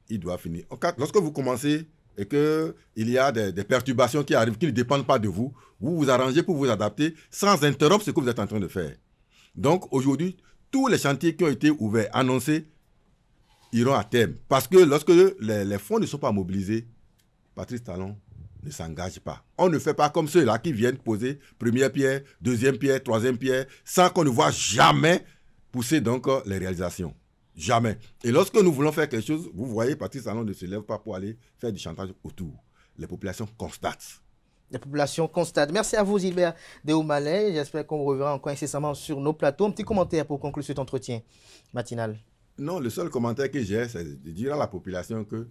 il doit finir. Lorsque vous commencez et qu'il y a des perturbations qui arrivent, qui ne dépendent pas de vous, vous vous arrangez pour vous adapter sans interrompre ce que vous êtes en train de faire. Donc aujourd'hui, tous les chantiers qui ont été ouverts, annoncés, iront à terme. Parce que lorsque les fonds ne sont pas mobilisés, Patrice Talon ne s'engage pas. On ne fait pas comme ceux-là qui viennent poser première pierre, deuxième pierre, troisième pierre, sans qu'on ne voit jamais pousser donc les réalisations. Jamais. Et lorsque nous voulons faire quelque chose, vous voyez, Patrice Talon ne se lève pas pour aller faire du chantage autour. Les populations constatent. Les populations constatent. Merci à vous, Gilbert Déoumalé. J'espère qu'on reverra encore incessamment sur nos plateaux. Un petit commentaire pour conclure cet entretien matinal. Non, le seul commentaire que j'ai, c'est de dire à la population que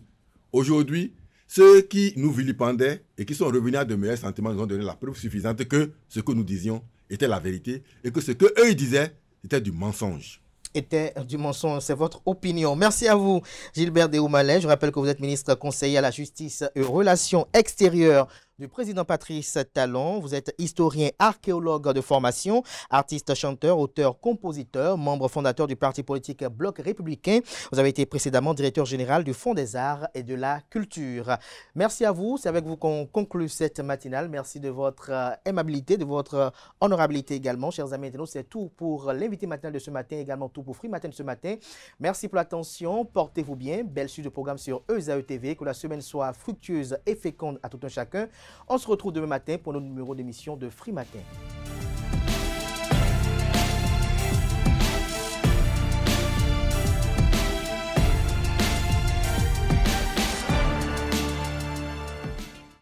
aujourd'hui, ceux qui nous vilipendaient et qui sont revenus à de meilleurs sentiments nous ont donné la preuve suffisante que ce que nous disions était la vérité et que ce qu'eux disaient, c'était du mensonge. Était du mensonge, c'est votre opinion. Merci à vous, Gilbert Déoumalé. Je rappelle que vous êtes ministre conseiller à la justice et relations extérieures du président Patrice Talon. Vous êtes historien, archéologue de formation, artiste, chanteur, auteur, compositeur, membre fondateur du parti politique Bloc républicain. Vous avez été précédemment directeur général du Fonds des arts et de la culture. Merci à vous. C'est avec vous qu'on conclut cette matinale. Merci de votre aimabilité, de votre honorabilité également. Chers amis internautes, c'est tout pour l'invité matinal de ce matin, également tout pour Free Matin de ce matin. Merci pour l'attention. Portez-vous bien. Belle suite de programme sur ESAE TV. Que la semaine soit fructueuse et féconde à tout un chacun. On se retrouve demain matin pour notre numéro d'émission de Free Matin.